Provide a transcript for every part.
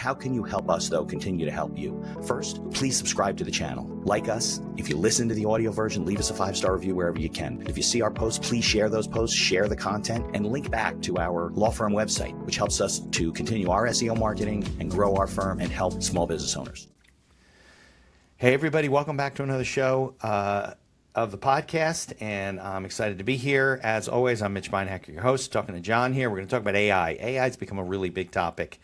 How can you help us, though, continue to help you? First, please subscribe to the channel. Like us. If you listen to the audio version, leave us a 5-star review wherever you can. If you see our posts, please share those posts, share the content, and link back to our law firm website, which helps us to continue our SEO marketing and grow our firm and help small business owners. Hey, everybody. Welcome back to another show of the podcast, and I'm excited to be here. As always, I'm Mitch Beinhacker, your host, talking to John here. We're going to talk about AI. AI has become a really big topic,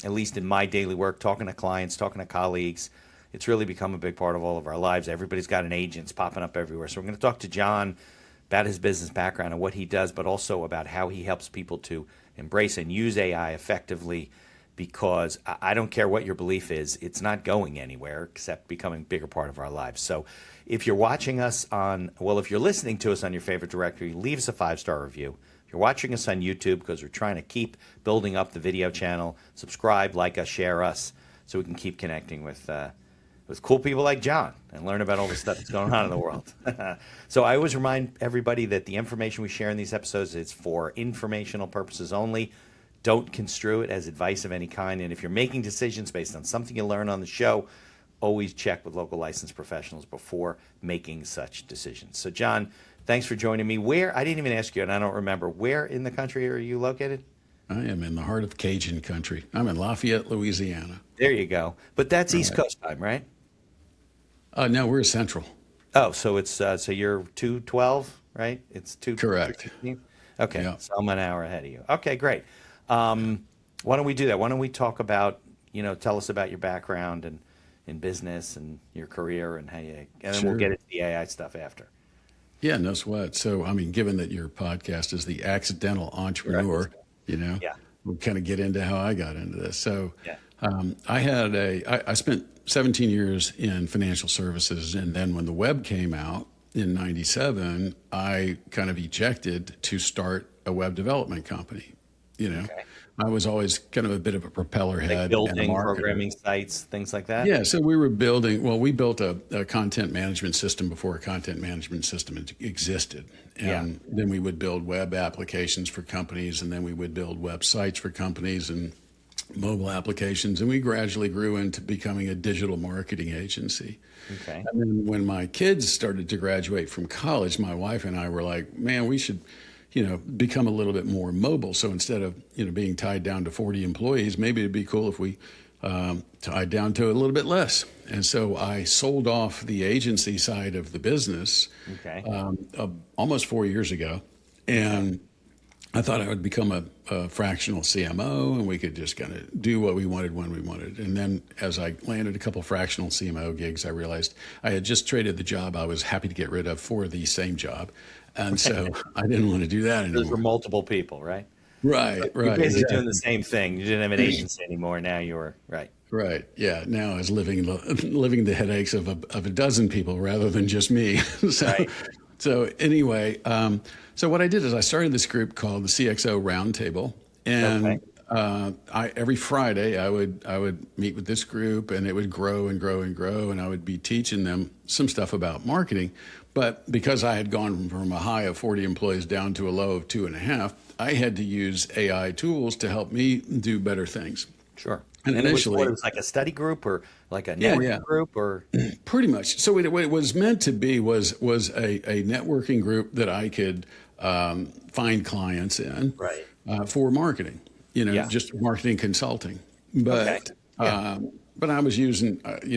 at least in my daily work, talking to clients, talking to colleagues. It's really become a big part of all of our lives. Everybody's got an agent. It's popping up everywhere. So we're going to talk to John about his business background and what he does, but also about how he helps people to embrace and use AI effectively, because I don't care what your belief is, it's not going anywhere except becoming a bigger part of our lives. So if you're watching us if you're listening to us on your favorite directory, leave us a 5-star review. If you're watching us on YouTube, because we're trying to keep building up the video channel, subscribe, like us, share us, so we can keep connecting with cool people like John and learn about all the stuff that's going on in the world. So I always remind everybody that the information we share in these episodes is for informational purposes only. Don't construe it as advice of any kind. And if you're making decisions based on something you learn on the show, always check with local licensed professionals before making such decisions. So, John, thanks for joining me. I didn't even ask you, and I don't remember, where in the country are you located? I am in the heart of Cajun country. I'm in Lafayette, Louisiana. There you go. But that's East Coast time, right? No, we're Central. Oh, so it's so you're 2:12, right? It's 2. Correct. 2:15? Okay, Yeah. So I'm an hour ahead of you. Okay, great. Why don't we do that? Why don't we talk about, tell us about your background and in business and your career and and then Sure. we'll get into the AI stuff after. Yeah, no sweat. So, given that your podcast is The Accidental Entrepreneur, Yeah. we'll kind of get into how I got into this. So, Yeah. I spent 17 years in financial services. And then when the web came out in 97, I kind of ejected to start a web development company. Okay. I was always kind of a bit of a propeller head. Like and a building, marketer. programming sites, things like that? Yeah, so we built a content management system before a content management system existed. And then we would build web applications for companies, and then we would build websites for companies and mobile applications. And we gradually grew into becoming a digital marketing agency. Okay. And then when my kids started to graduate from college, my wife and I were like, man, we should become a little bit more mobile. So instead of, being tied down to 40 employees, maybe it'd be cool if we tied down to a little bit less. And so I sold off the agency side of the business almost 4 years ago. And I thought I would become a fractional CMO, and we could just kind of do what we wanted when we wanted. And then as I landed a couple fractional CMO gigs, I realized I had just traded the job I was happy to get rid of for the same job. And so I didn't want to do that anymore. Those were multiple people, right? Right. You're basically exactly. doing the same thing. You didn't have an agency anymore. Now you were, right. Right. Yeah. Now I was living the headaches of a dozen people rather than just me. So anyway, so what I did is I started this group called the CXO Roundtable, and every Friday I would meet with this group, and it would grow and grow and grow, and I would be teaching them some stuff about marketing. But because I had gone from a high of 40 employees down to a low of 2.5, I had to use AI tools to help me do better things. Sure. And initially, it was like a study group or like a networking group or pretty much. So what it was meant to be was a networking group that I could find clients in for marketing, just marketing consulting. But but I was using,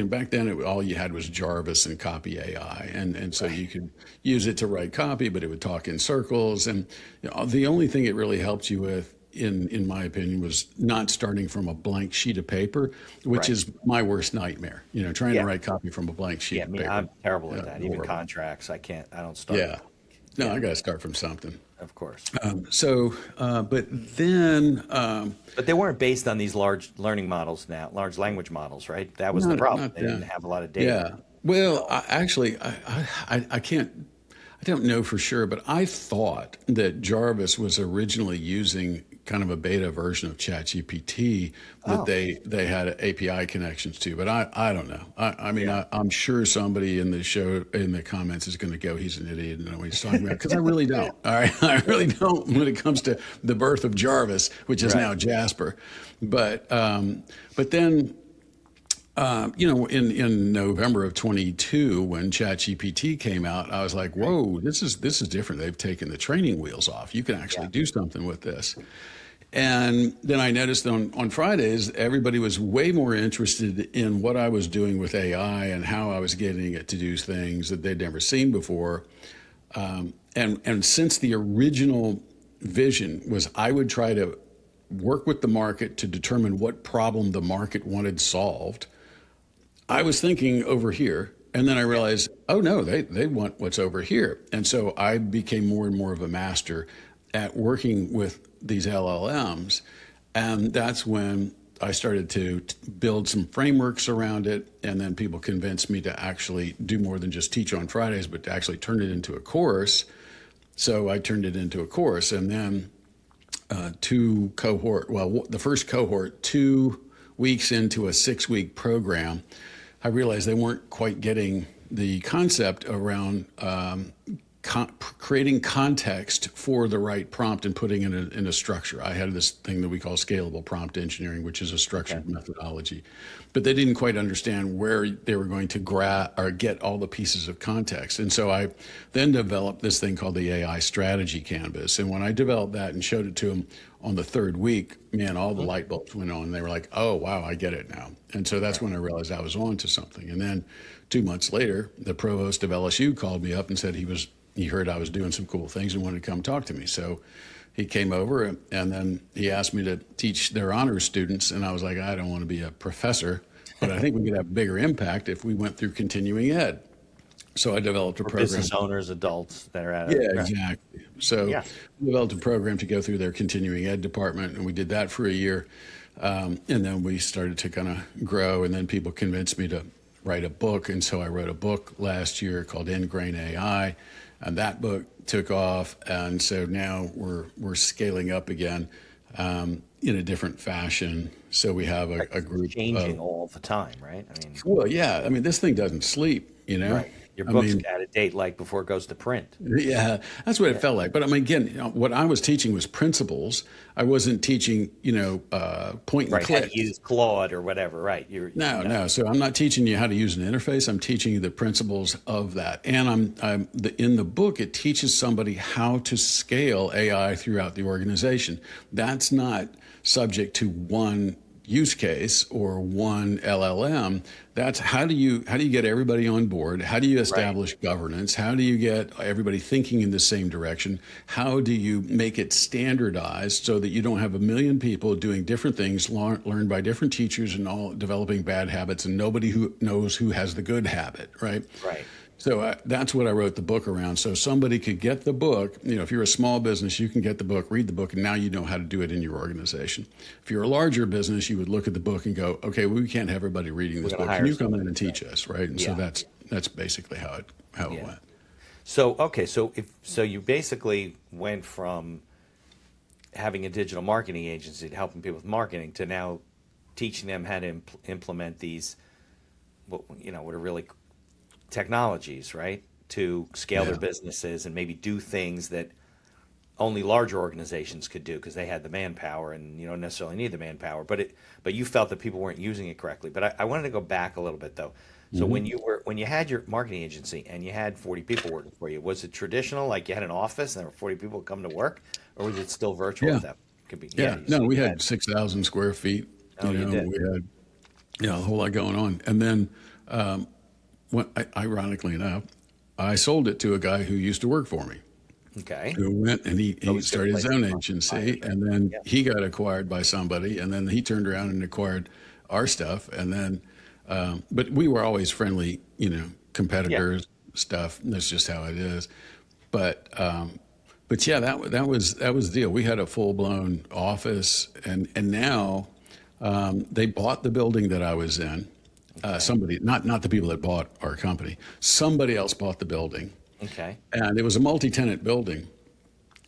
back then all you had was Jarvis and Copy AI, and so you could use it to write copy, but it would talk in circles. And the only thing it really helped you with, in my opinion, was not starting from a blank sheet of paper, which is my worst nightmare. Trying to write copy from a blank sheet of paper. I'm terrible at that. Even contracts, I don't start. Yeah. No, I got to start from something. Of course. But then. But they weren't based on these large learning models now, large language models, right? That was the problem. They didn't have a lot of data. Yeah. Well, I can't. I don't know for sure, but I thought that Jarvis was originally using kind of a beta version of ChatGPT that they had API connections to. But I don't know. I mean, I'm sure somebody in the show, in the comments, is going to go, he's an idiot and know what he's talking about, because I really don't. All right, I really don't when it comes to the birth of Jarvis, which is now Jasper. But then. In November of 22, when ChatGPT came out, I was like, whoa, this is different. They've taken the training wheels off. You can actually do something with this. And then I noticed on Fridays, everybody was way more interested in what I was doing with AI and how I was getting it to do things that they'd never seen before. And since the original vision was I would try to work with the market to determine what problem the market wanted solved, I was thinking over here, and then I realized, oh no, they want what's over here. And so I became more and more of a master at working with these LLMs. And that's when I started to build some frameworks around it. And then people convinced me to actually do more than just teach on Fridays, but to actually turn it into a course. So I turned it into a course. And then the first cohort, 2 weeks into a 6-week program, I realized they weren't quite getting the concept around creating context for the right prompt and putting it in a structure. I had this thing that we call scalable prompt engineering, which is a structured methodology. But they didn't quite understand where they were going to get all the pieces of context. And so I then developed this thing called the AI strategy canvas. And when I developed that and showed it to them on the 3rd week, man, all the light bulbs went on. They were like, oh, wow, I get it now. And so that's when I realized I was on to something. And then 2 months later, the provost of LSU called me up and said he heard I was doing some cool things and wanted to come talk to me. So he came over and then he asked me to teach their honors students. And I was like, I don't want to be a professor, but I think we could have bigger impact if we went through continuing ed. So I developed a program. Business owners, adults that are at it. Yeah, exactly. So we developed a program to go through their continuing ed department, and we did that for a year. And then we started to kind of grow, and then people convinced me to write a book. And so I wrote a book last year called Ingrain AI, and that book took off. And so now we're scaling up again in a different fashion. So we have a group changing all the time, right? I mean, well, yeah. I mean, this thing doesn't sleep, you know. Right. Your book's out of date, like before it goes to print. Yeah, that's what it felt like. But I mean, again, what I was teaching was principles. I wasn't teaching, point and click. How to use Claude or whatever, right? No. So I'm not teaching you how to use an interface. I'm teaching you the principles of that. And in the book, it teaches somebody how to scale AI throughout the organization. That's not subject to one use case or one LLM. That's how do you get everybody on board? How do you establish governance? How do you get everybody thinking in the same direction? How do you make it standardized so that you don't have a million people doing different things, learned by different teachers and all developing bad habits, and nobody who knows who has the good habit, right? Right. So that's what I wrote the book around. So somebody could get the book. If you're a small business, you can get the book, read the book, and now you know how to do it in your organization. If you're a larger business, you would look at the book and go, okay, well, we can't have everybody reading this book. Can you come in and teach us, right? And so that's basically how it went. So you basically went from having a digital marketing agency to helping people with marketing to now teaching them how to implement these, what are really technologies, right, to scale their businesses and maybe do things that only larger organizations could do because they had the manpower, and you don't necessarily need the manpower. But you felt that people weren't using it correctly. But I wanted to go back a little bit though. So when you had your marketing agency and you had 40 people working for you, was it traditional, like you had an office and there were 40 people coming to work, or was it still virtual? Yeah. That could be. No, we had 6,000 square feet. You did. We had a whole lot going on, and then. Ironically enough, I sold it to a guy who used to work for me. Okay. Who went and he started his own agency, and then he got acquired by somebody, and then he turned around and acquired our stuff, and then, but we were always friendly, competitors, stuff. And that's just how it is. But yeah, that was the deal. We had a full blown office, and now they bought the building that I was in. Somebody, not the people that bought our company, somebody else bought the building. Okay. And it was a multi-tenant building,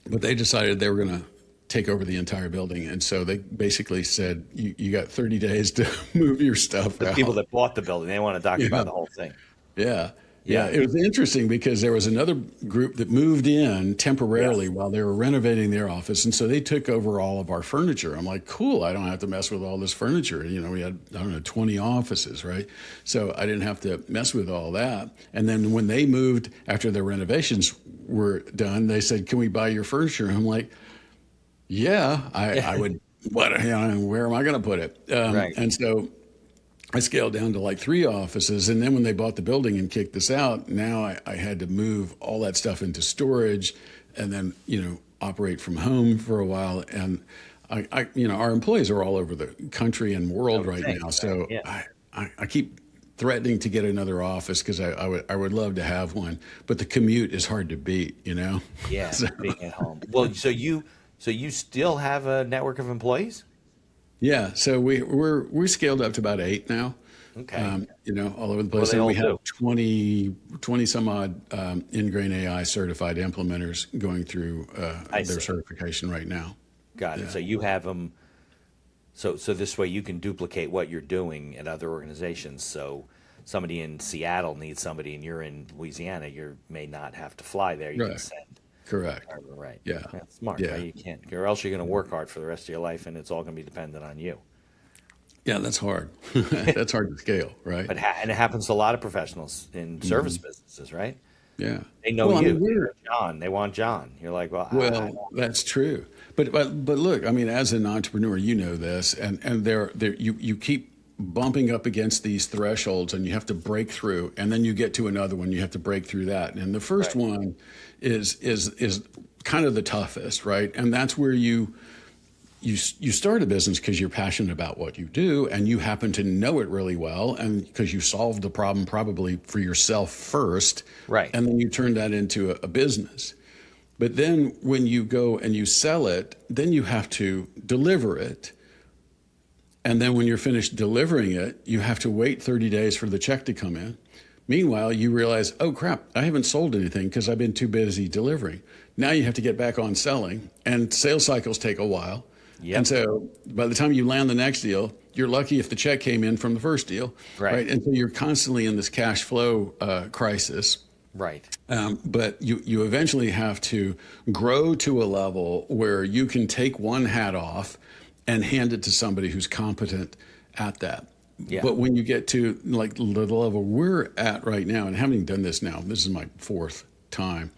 but they decided they were going to take over the entire building. And so they basically said, you got 30 days to move your stuff The out. people that bought the building, they want to occupy the whole thing. Yeah. Yeah. Yeah. It was interesting because there was another group that moved in temporarily while they were renovating their office. And so they took over all of our furniture. I'm like, cool, I don't have to mess with all this furniture. You know, we had, I don't know, 20 offices, right? So I didn't have to mess with all that. And then when they moved after their renovations were done, they said, can we buy your furniture? And I'm like, yeah, I would. What? You know, where am I going to put it? Right. And so I scaled down to like 3 offices. And then when they bought the building and kicked us out, now I had to move all that stuff into storage and then, you know, operate from home for a while. And you know, our employees are all over the country and world right now. So Yeah. I keep threatening to get another office because I would love to have one, but the commute is hard to beat, you know? Yeah, So, being at home. Well, so you still have a network of employees? yeah. So we're scaled up to about 8 now. Okay. You know, all over the What place. do they And we all have 20 some odd Ingrain AI certified implementers going through I their see. certification right now. Got it. Yeah. So you have them. So this way you can duplicate what you're doing at other organizations. So somebody in Seattle needs somebody, and you're in Louisiana. You may not have to fly there. You can Right. send. Correct. Right. Yeah. That's smart. Yeah. Right? You can't, or else you're going to work hard for the rest of your life, and it's all going to be dependent on you. Yeah, that's hard. That's hard to scale, right? But and it happens to a lot of professionals in service businesses, right? Yeah. They know Well, I you. mean, They know John. They want John. You're like, well, that's true. But look, I mean, as an entrepreneur, you know this, and you keep bumping up against these thresholds, and you have to break through, and then you get to another one, you have to break through that, and the first Right. one is kind of the toughest, right? And that's where you start a business because you're passionate about what you do and you happen to know it really well, and because you solved the problem probably for yourself first, Right. and then you turn that into a business. But then when you go and you sell it, then you have to deliver it. And then when you're finished delivering it, you have to wait 30 days for the check to come in. Meanwhile, you realize, oh crap, I haven't sold anything because I've been too busy delivering. Now you have to get back on selling, and sales cycles take a while. Yep. And so by the time you land the next deal, you're lucky if the check came in from the first deal. Right. And so you're constantly in this cash flow crisis. Right. But you eventually have to grow to a level where you can take one hat off and hand it to somebody who's competent at that. Yeah. But when you get to like the level we're at right now, and having done this now, this is my 4th time,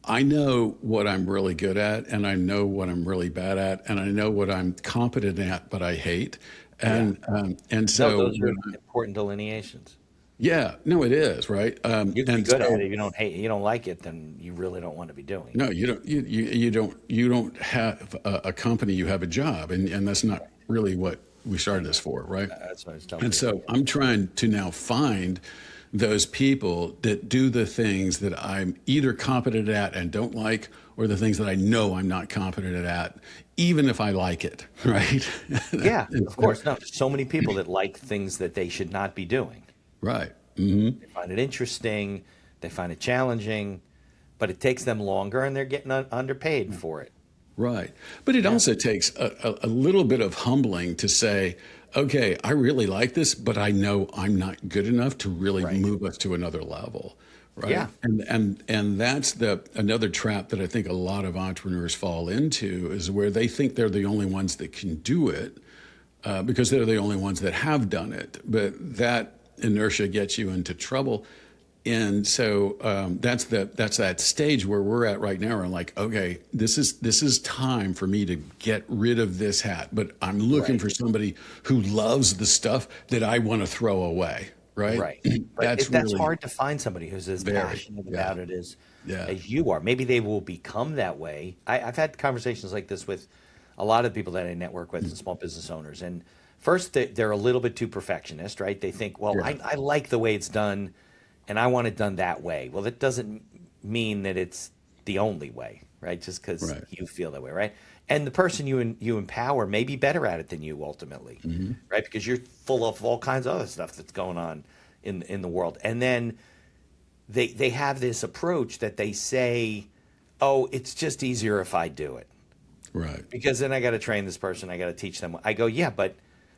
I know what I'm really good at, and I know what I'm really bad at, and I know what I'm competent at, but I hate. And so No, those are important delineations. yeah, no, it is, right. You can be And good so- at it. If you don't hate, you don't like it, then you really don't want to be doing it. No, you don't. You don't have a company. You have a job, and that's not really what we started this for, right? That's what I was telling And you. so I'm trying to now find those people that do the things that I'm either competent at and don't like, or the things that I know I'm not competent at, even if I like it, right? Yeah, of course. No, there's so many people that like things that they should not be doing. Right. Mm-hmm. They find it interesting, they find it challenging, but it takes them longer, and they're getting underpaid for it. Right. But it also takes a little bit of humbling to say, okay, I really like this, but I know I'm not good enough to really Right. move us to another level. Right. Yeah. And that's another trap that I think a lot of entrepreneurs fall into, is where they think they're the only ones that can do it because they're the only ones that have done it. But that inertia gets you into trouble. And so that's that stage where we're at right now. We're like, okay, this is time for me to get rid of this hat, but I'm looking Right. for somebody who loves the stuff that I want to throw away. Right. Right. But that's really hard to find somebody who's as Very, passionate about it as Yeah. you are. Maybe they will become that way. I've had conversations like this with a lot of people that I network with and small business owners. And first, they're a little bit too perfectionist, right? They think, well, Yeah. I like the way it's done, and I want it done that way. Well, that doesn't mean that it's the only way, right? Just because Right. you feel that way, right? And the person you empower may be better at it than you ultimately, right? Because you're full of all kinds of other stuff that's going on in the world. And then they have this approach that they say, oh, it's just easier if I do it. Right. Because then I got to train this person. I got to teach them. I go, yeah, but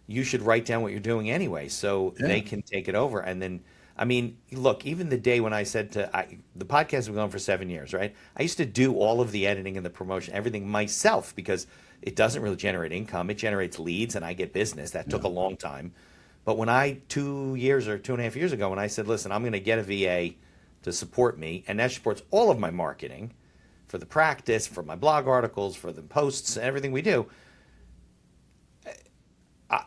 you should write down what you're doing anyway, so Yeah. they can take it over. And then, I mean, look, even the day when I said the podcast has been going for 7 years, right? I used to do all of the editing and the promotion, everything myself, because it doesn't really generate income. It generates leads, and I get business. That took a long time. But when 2 years or 2.5 years ago, when I said, listen, I'm going to get a VA to support me, and that supports all of my marketing for the practice, for my blog articles, for the posts, everything we do.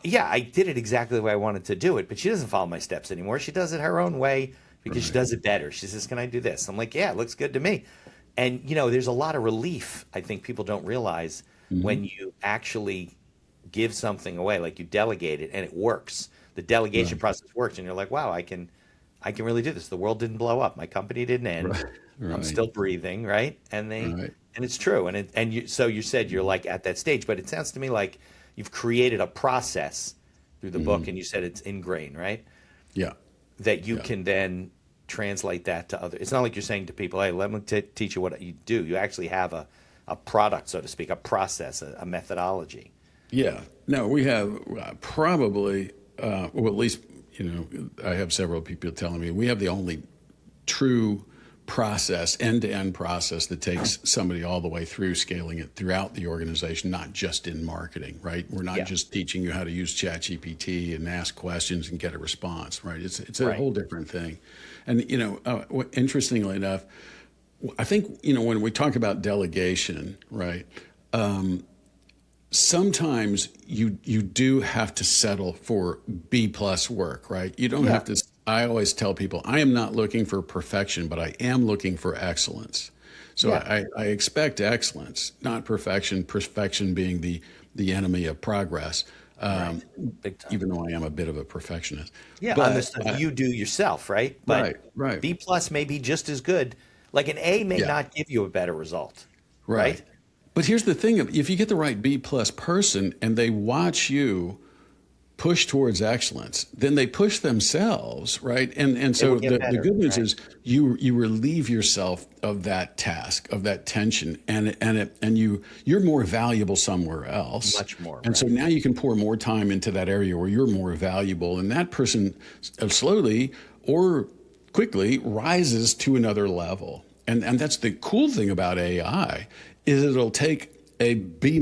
Yeah, I did it exactly the way I wanted to do it, but she doesn't follow my steps anymore. She does it her own way because she does it better. She says, can I do this? I'm like, yeah, it looks good to me. And, there's a lot of relief I think people don't realize when you actually give something away, like you delegate it and it works. The delegation process works, and you're like, wow, I can really do this. The world didn't blow up. My company didn't end. Right. I'm still breathing, right? And and it's true. So you said you're like at that stage, but it sounds to me like you've created a process through the book, and you said it's ingrained, right? Yeah. That you can then translate that to others. It's not like you're saying to people, hey, let me teach you what you do. You actually have a product, so to speak, a process, a methodology. Yeah. No, we have probably, well, at least, I have several people telling me we have the only true process, end-to-end process that takes somebody all the way through scaling it throughout the organization, not just in marketing, right? We're not just teaching you how to use ChatGPT and ask questions and get a response, right? It's a whole different thing. And, interestingly enough, I think, when we talk about delegation, right, sometimes you do have to settle for B+ work, right? You don't have to. I always tell people, I am not looking for perfection, but I am looking for excellence. So I expect excellence, not perfection. Perfection being the enemy of progress. Big time. Even though I am a bit of a perfectionist. Yeah, but, on the stuff you do yourself, right? But right. B+ may be just as good. Like an A may not give you a better result, right? But here's the thing: if you get the right B+ person and they watch you push towards excellence, then they push themselves, right? And so the good news is you relieve yourself of that task, of that tension, and you're more valuable somewhere else. Much more. And so now you can pour more time into that area where you're more valuable, and that person slowly or quickly rises to another level. And that's the cool thing about AI is it'll take a B-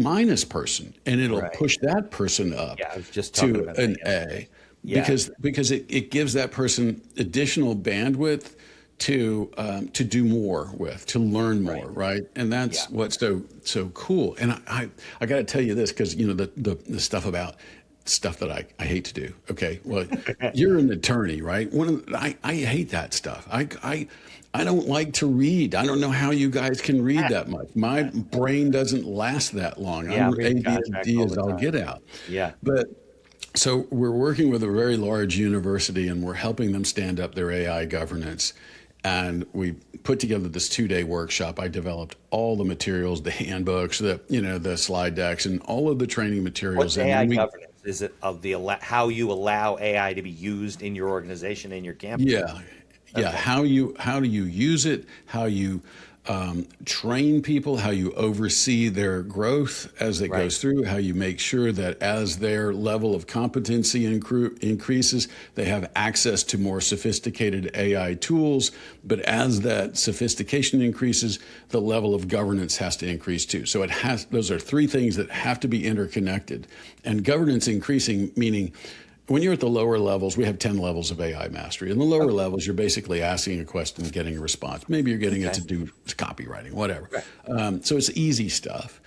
person and it'll push that person up I was just talking to about an that A because it gives that person additional bandwidth to do more with, to learn more, right? And that's what's so cool. And I got to tell you this because the stuff about stuff that I hate to do. Okay, well, you're an attorney, right? I hate that stuff. I don't like to read. I don't know how you guys can read that much. My brain doesn't last that long. I'm ADHD as I'll get out. Yeah. But so we're working with a very large university and we're helping them stand up their AI governance. And we put together this 2-day workshop. I developed all the materials, the handbooks, the slide decks, and all of the training materials. What's AI governance? Is it of how you allow AI to be used in your organization, in your campus? Yeah. Yeah, how do you use it? How you train people? How you oversee their growth as it goes through? How you make sure that as their level of competency increases, they have access to more sophisticated AI tools. But as that sophistication increases, the level of governance has to increase too. So those are three things that have to be interconnected. And governance increasing meaning. When you're at the lower levels, we have 10 levels of AI mastery. In the lower levels, you're basically asking a question and getting a response. Maybe you're getting it to do copywriting, whatever. So it's easy stuff.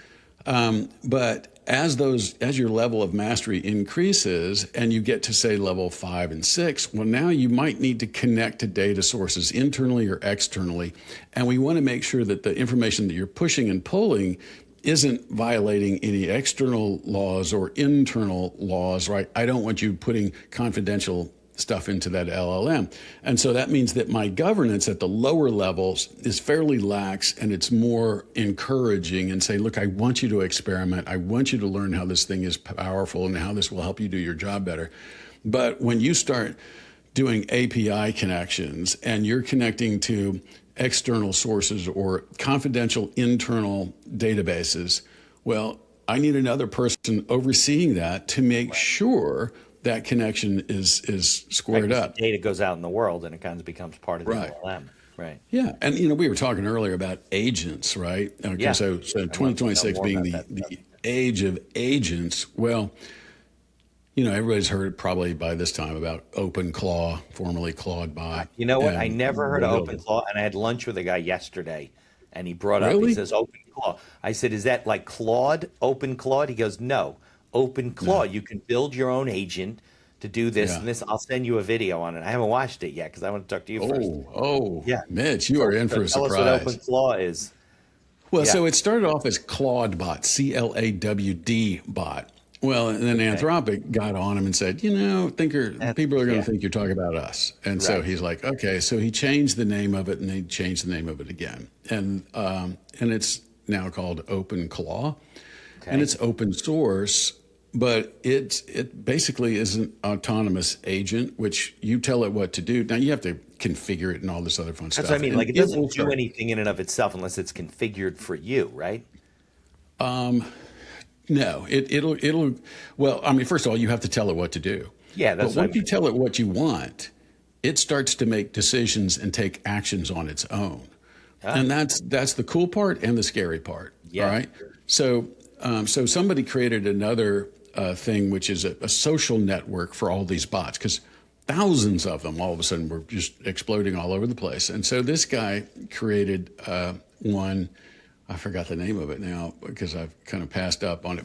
But as your level of mastery increases and you get to say level 5 and 6, well, now you might need to connect to data sources internally or externally. And we want to make sure that the information that you're pushing and pulling isn't violating any external laws or internal laws, right? I don't want you putting confidential stuff into that LLM. And so that means that my governance at the lower levels is fairly lax and it's more encouraging and say, look, I want you to experiment. I want you to learn how this thing is powerful and how this will help you do your job better. But when you start doing API connections and you're connecting to external sources or confidential internal databases, Well, I need another person overseeing that to make sure that connection is squared Because up. the data goes out in the world and it kind of becomes part of the Right. LLM. Right. Yeah, and we were talking earlier about agents, right? Okay, Yeah. so I'd love to know 2026 more being about that stuff. the age of agents. Well, everybody's heard probably by this time about OpenClaw, formerly Claude You know what? I and never heard of Build. OpenClaw, and I had lunch with a guy yesterday, and he brought up, he Really? says OpenClaw. I said, is that like Claude, OpenClaw? He goes, no, No. OpenClaw. You can build your own agent to do this Yeah. and this. I'll send you a video on it. I haven't watched it yet because I want to talk to you first. Oh, Yeah. Mitch, you are in for a Tell us what surprise. OpenClaw is. Well, Yeah. so it started off as Claude CLAWD bot. Well, and then Okay. Anthropic got on him and said, people are going to Yeah. think you're talking about us. And so Right. he's like, okay. So he changed the name of it, and they changed the name of it again. And it's now called OpenClaw, and Okay. it's open source. But it basically is an autonomous agent, which you tell it what to do. Now you have to configure it and all this other fun That's stuff. what I mean. And Like, it will doesn't do start. anything in and of itself unless it's configured for you, right? No, it'll. Well, I mean, first of all, you have to tell it what to do. Yeah, that's But what I once you mean. tell it what you want, it starts to make decisions and take actions on its own, and that's the cool part and the scary part. Yeah. All right. So somebody created another thing, which is a social network for all these bots, because thousands of them all of a sudden were just exploding all over the place. And so this guy created one. I forgot the name of it now because I've kind of passed up on it.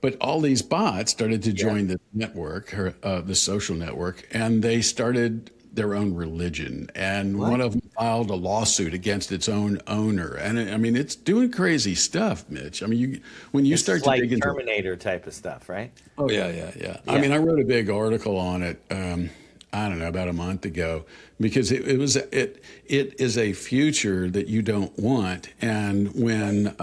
But all these bots started to join the network, or the social network, and they started their own religion. And one of them filed a lawsuit against its own owner. And I mean, it's doing crazy stuff, Mitch. I mean, when you start It's to like dig into Terminator type of stuff, right? Oh yeah. I mean, I wrote a big article on it. I don't know, about a month ago, because it is a future that you don't want. And when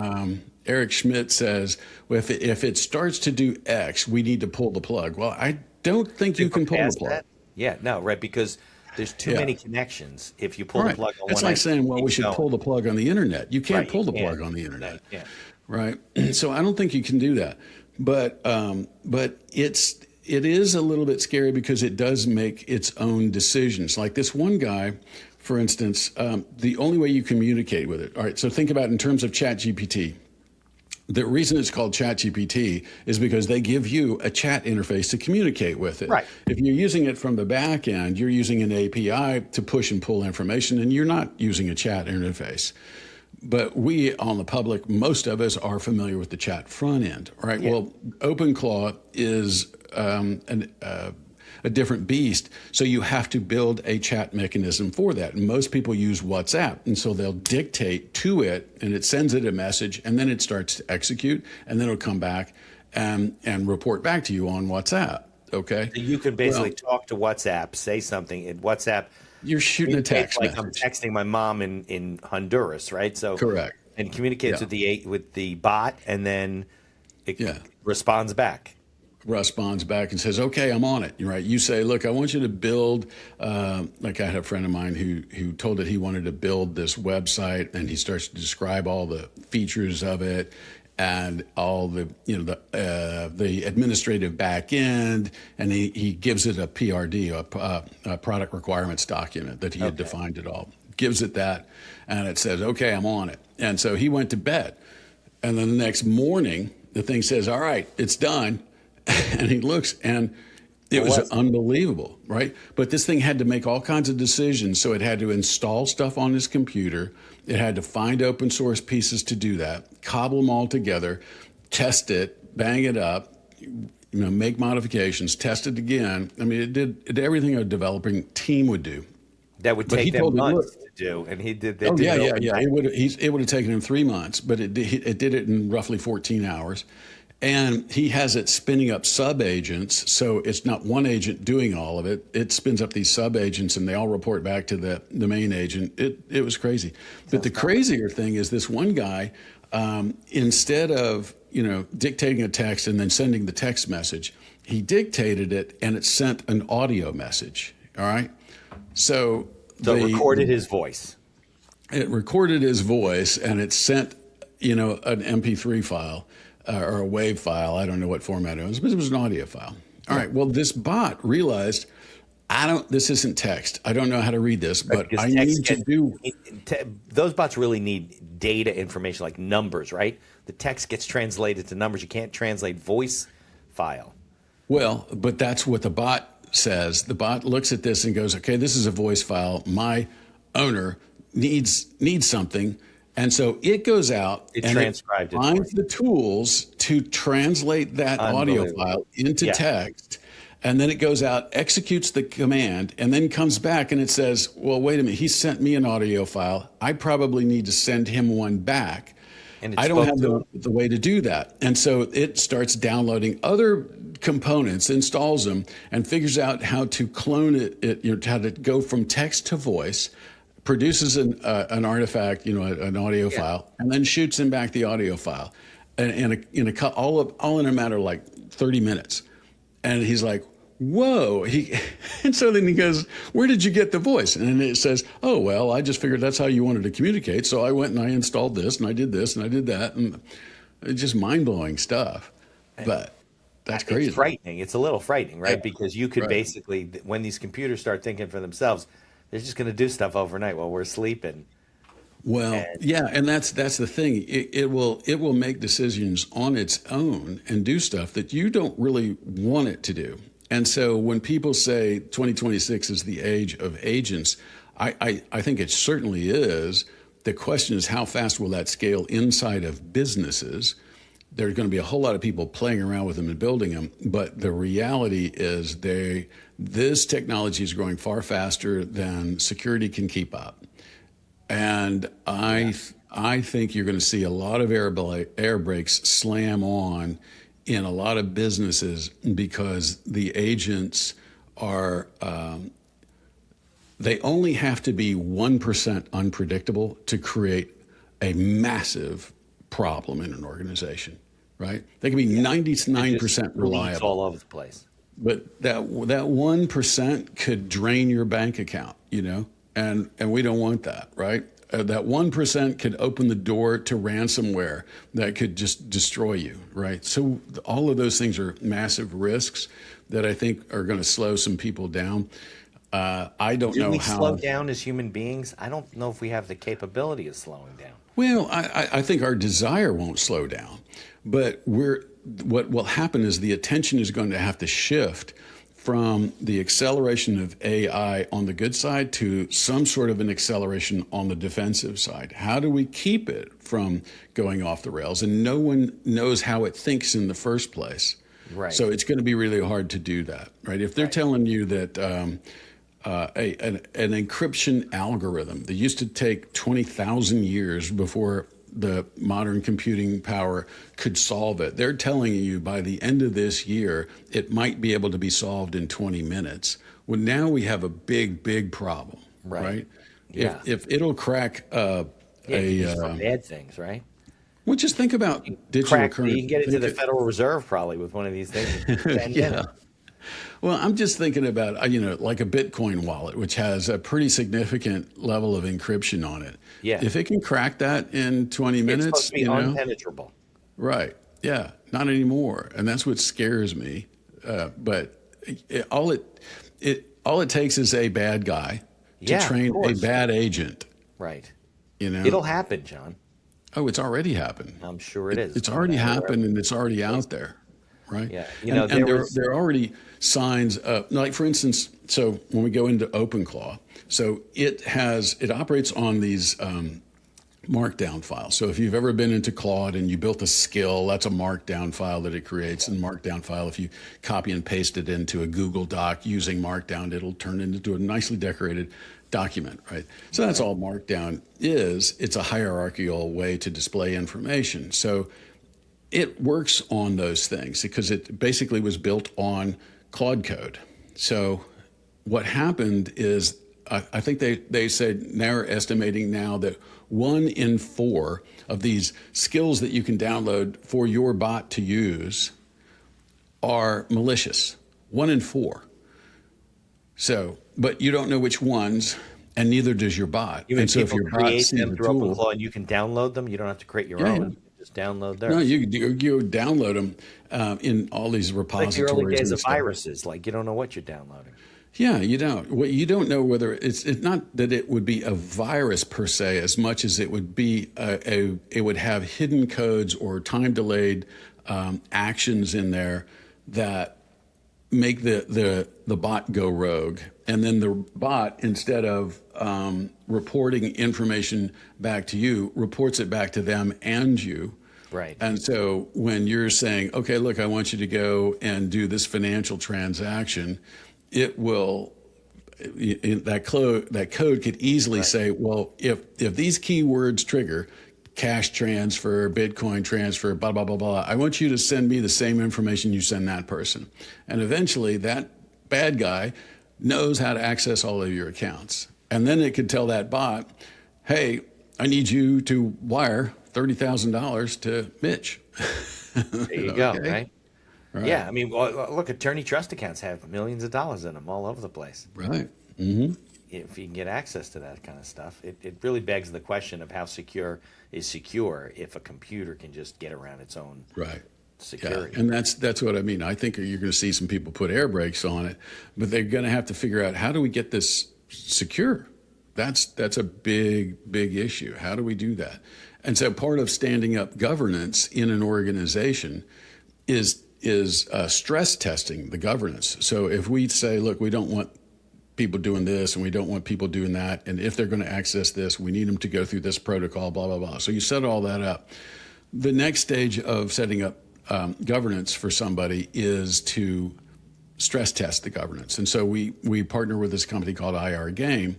Eric Schmidt says, well, if it starts to do X, we need to pull the plug. Well, I don't think you can pull the Past plug. that? Yeah, no, right, because there's too Yeah. many connections. If you pull All the right. plug on It's one like end, saying, well, keep we should going. pull the plug on the internet. You can't Right, pull you the can't. plug on the internet. Yeah. Right. So I don't think you can do that. But it is a little bit scary because it does make its own decisions. Like this one guy, for instance, the only way you communicate with it. All right. So think about it in terms of ChatGPT. The reason it's called ChatGPT is because they give you a chat interface to communicate with it. Right. If you're using it from the back end, you're using an API to push and pull information, and you're not using a chat interface. But we, on the public, most of us are familiar with the chat front end, right? Yeah. Well, OpenClaw is a different beast, so you have to build a chat mechanism for that. And most people use WhatsApp, and so they'll dictate to it, and it sends it a message, and then it starts to execute, and then it'll come back and report back to you on WhatsApp. Okay, So you can basically talk to WhatsApp, say something in WhatsApp. you're shooting a Communicates text like I'm message. texting my mom in Honduras, right? So Correct. and communicates Yeah. with the bot, and then it Yeah. responds back. Responds back and says, "Okay, I'm on it." Right? You say, "Look, I want you to build." Like I had a friend of mine who told it he wanted to build this website, and he starts to describe all the features of it and all the the administrative back end, and he gives it a PRD, a product requirements document that he had defined it all. Gives it that, and it says, "Okay, I'm on it." And so he went to bed, and then the next morning the thing says, "All right, it's done." And he looks, and it was unbelievable, right? But this thing had to make all kinds of decisions. So it had to install stuff on his computer. It had to find open source pieces to do that, cobble them all together, test it, bang it up, make modifications, test it again. I mean, it did everything a developing team would do. That would But he take them told me, months look- to do, and he did. Oh did yeah, it yeah, overnight. yeah. It would have taken him 3 months, but it did it in roughly 14 hours. And he has it spinning up sub agents, so it's not one agent doing all of it. It spins up these sub agents, and they all report back to the main agent. It was crazy. But the crazier thing is this one guy, instead of dictating a text and then sending the text message, he dictated it and it sent an audio message. All right, so it recorded his voice. It recorded his voice and it sent an MP3 file or a WAV file. I don't know what format it was, but it was an audio file. All right. Well, this bot realized, this isn't text. I don't know how to read this, but Because I need to do. those bots really need data information like numbers, right? The text gets translated to numbers. You can't translate voice file. Well, but that's what the bot says. The bot looks at this and goes, okay, this is a voice file. My owner needs something. And so it goes out and it finds the tools to translate that audio file into text. And then it goes out, executes the command, and then comes back and it says, well, wait a minute, he sent me an audio file. I probably need to send him one back. And I don't have the way to do that. And so it starts downloading other components, installs them, and figures out how to clone it, how to go from text to voice, produces an artifact, an audio file, and then shoots him back the audio file, all in a matter of like 30 minutes. And he's like, whoa. And so then he goes, where did you get the voice? And then it says, oh, well, I just figured that's how you wanted to communicate. So I went and I installed this and I did this and I did that. And it's just mind-blowing stuff. But that's crazy. It's frightening. It's a little frightening, right? Because you could basically, when these computers start thinking for themselves, they're just going to do stuff overnight while we're sleeping. Well, and that's the thing. It will make decisions on its own and do stuff that you don't really want it to do. And so when people say 2026 is the age of agents, I think it certainly is. The question is, how fast will that scale inside of businesses? There's going to be a whole lot of people playing around with them and building them. But the reality is this technology is growing far faster than security can keep up. And I think you're going to see a lot of air brakes slam on in a lot of businesses because the agents are, they only have to be 1% unpredictable to create a massive problem in an organization, right? They can be 99% reliable. It's all over the place. But that 1% could drain your bank account, and we don't want that, right? That 1% could open the door to ransomware that could just destroy you, right? So all of those things are massive risks that I think are going to slow some people down. I don't know how. Do we slow down as human beings? I don't know if we have the capability of slowing down. Well, I think our desire won't slow down, but what will happen is the attention is going to have to shift from the acceleration of AI on the good side to some sort of an acceleration on the defensive side. How do we keep it from going off the rails? And no one knows how it thinks in the first place. Right. So it's going to be really hard to do that, right? If they're telling you that an encryption algorithm that used to take 20,000 years before the modern computing power could solve it. They're telling you by the end of this year, it might be able to be solved in 20 minutes. Well, now we have a big problem, right? Yeah. If it'll crack for bad things, right? Well, just think about digital currency. You can get into the Federal Reserve probably with one of these things. Yeah. Well, I'm just thinking about, like a Bitcoin wallet, which has a pretty significant level of encryption on it. Yeah. If it can crack that in 20 minutes, it's supposed to be unpenetrable. Right. Yeah. Not anymore. And that's what scares me. But all it takes is a bad guy to train a bad agent. Right. It'll happen, John. Oh, it's already happened. I'm sure it is. It's already happened and it's already out there. Right. Yeah. There are already signs of, like, for instance, so when we go into OpenClaw, so it operates on these markdown files. So if you've ever been into Claude and you built a skill, that's a markdown file that it creates. And markdown file, if you copy and paste it into a Google Doc using markdown, it'll turn it into a nicely decorated document, right? So that's all markdown is. It's a hierarchical way to display information. So it works on those things because it basically was built on Claude code. So what happened is, I think they said they're estimating now that 1 in 4 of these skills that you can download for your bot to use are malicious. 1 in 4. So, but you don't know which ones, and neither does your bot. Even and so people if your create bot them through OpenClaw and you can download them, you don't have to create your own. Just download No, theirs. you download them in all these Like the early repositories days and of stuff. viruses, like you don't know what you're downloading. Yeah, you don't. What you don't know whether it's not that it would be a virus per se, as much as it would be it would have hidden codes or time delayed actions in there that make the bot go rogue, and then the bot, instead of reporting information back to you, reports it back to them and you. Right. And so when you're saying, okay, look, I want you to go and do this financial transaction, it will, that code could easily say, well, if these keywords trigger cash transfer, Bitcoin transfer, blah, blah, blah, blah, I want you to send me the same information you send that person. And eventually that bad guy knows how to access all of your accounts. And then it could tell that bot, hey, I need you to wire $30,000 to Mitch. There you go, Okay. right? Right. Yeah, I mean, look, attorney trust accounts have millions of dollars in them all over the place. Right. If you can get access to that kind of stuff, it really begs the question of how secure is secure if a computer can just get around its own Right. security. Yeah, and that's what I mean. I think you're going to see some people put air brakes on it, but they're going to have to figure out, how do we get this secure? That's a big issue. How do we do that? And so part of standing up governance in an organization is stress testing the governance. So if we say, look, we don't want people doing this and we don't want people doing that, and if they're going to access this, we need them to go through this protocol, blah, blah, blah. So you set all that up. The next stage of setting up governance for somebody is to stress test the governance. And so we partner with this company called IR Game,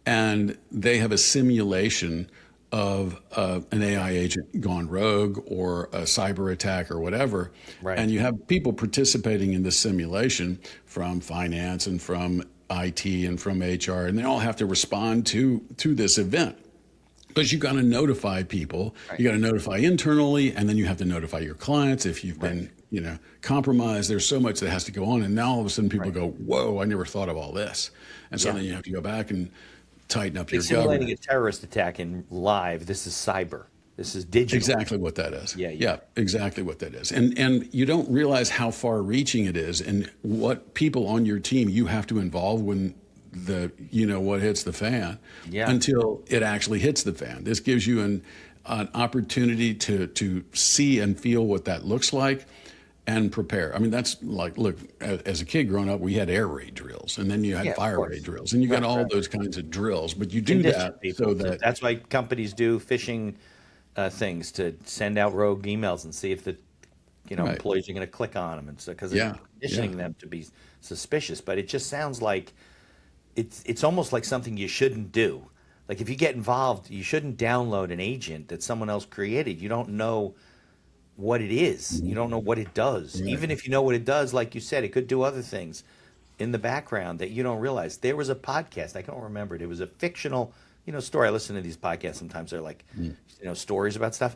and they have a simulation of an AI agent gone rogue or a cyber attack or whatever. Right. And you have people participating in this simulation from finance and from IT and from HR, and they all have to respond to this event. Because you got to notify people, Right. you got to notify internally, and then you have to notify your clients if you've been, compromised. There's so much that has to go on, and now all of a sudden people go, "Whoa, I never thought of all this," and so then you have to go back and tighten up your It's simulating governance. a terrorist attack in live. This is cyber. This is digital. Exactly what that is. Yeah. Exactly what that is. And you don't realize how far reaching it is and what people on your team you have to involve when what hits the fan until it actually hits the fan. This gives you an opportunity to see and feel what that looks like and prepare. I mean, that's like, look, as a kid growing up, we had air raid drills, and then you had fire raid drills, and you got all those kinds of drills, but you do that so that... That's why companies do phishing things, to send out rogue emails and see if the employees are going to click on them, and so because it's conditioning them to be suspicious. But it just sounds like it's almost like something you shouldn't do. Like if you get involved, you shouldn't download an agent that someone else created. You don't know what it is. You don't know what it does. Right. Even if you know what it does, like you said, it could do other things in the background that you don't realize. There was a podcast, I don't remember it. It was a fictional, story. I listen to these podcasts sometimes. They're like, stories about stuff.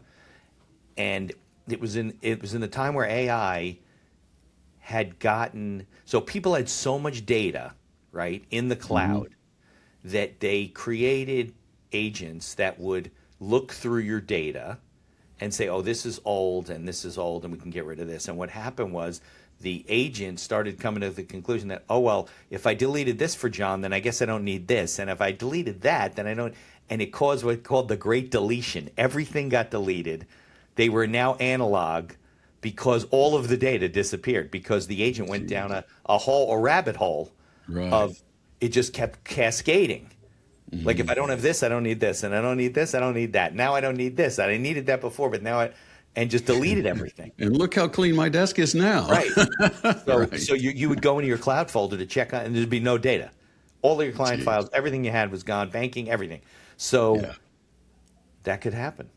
And it was in the time where AI had gotten, so people had so much data, right, in the cloud that they created agents that would look through your data and say, oh, this is old and this is old and we can get rid of this. And what happened was the agent started coming to the conclusion that, oh, well, if I deleted this for John, then I guess I don't need this. And if I deleted that, then I don't. And it caused what's called the Great Deletion. Everything got deleted. They were now analog because all of the data disappeared because the agent went down a rabbit hole of it just kept cascading. Like if I don't have this, I don't need this, and I don't need this, I don't need that. Now I don't need this. I needed that before, but now and just deleted everything. And look how clean my desk is now. Right. So you would go into your cloud folder to check on, and there'd be no data. All of your client files, everything you had was gone, banking, everything. So that could happen.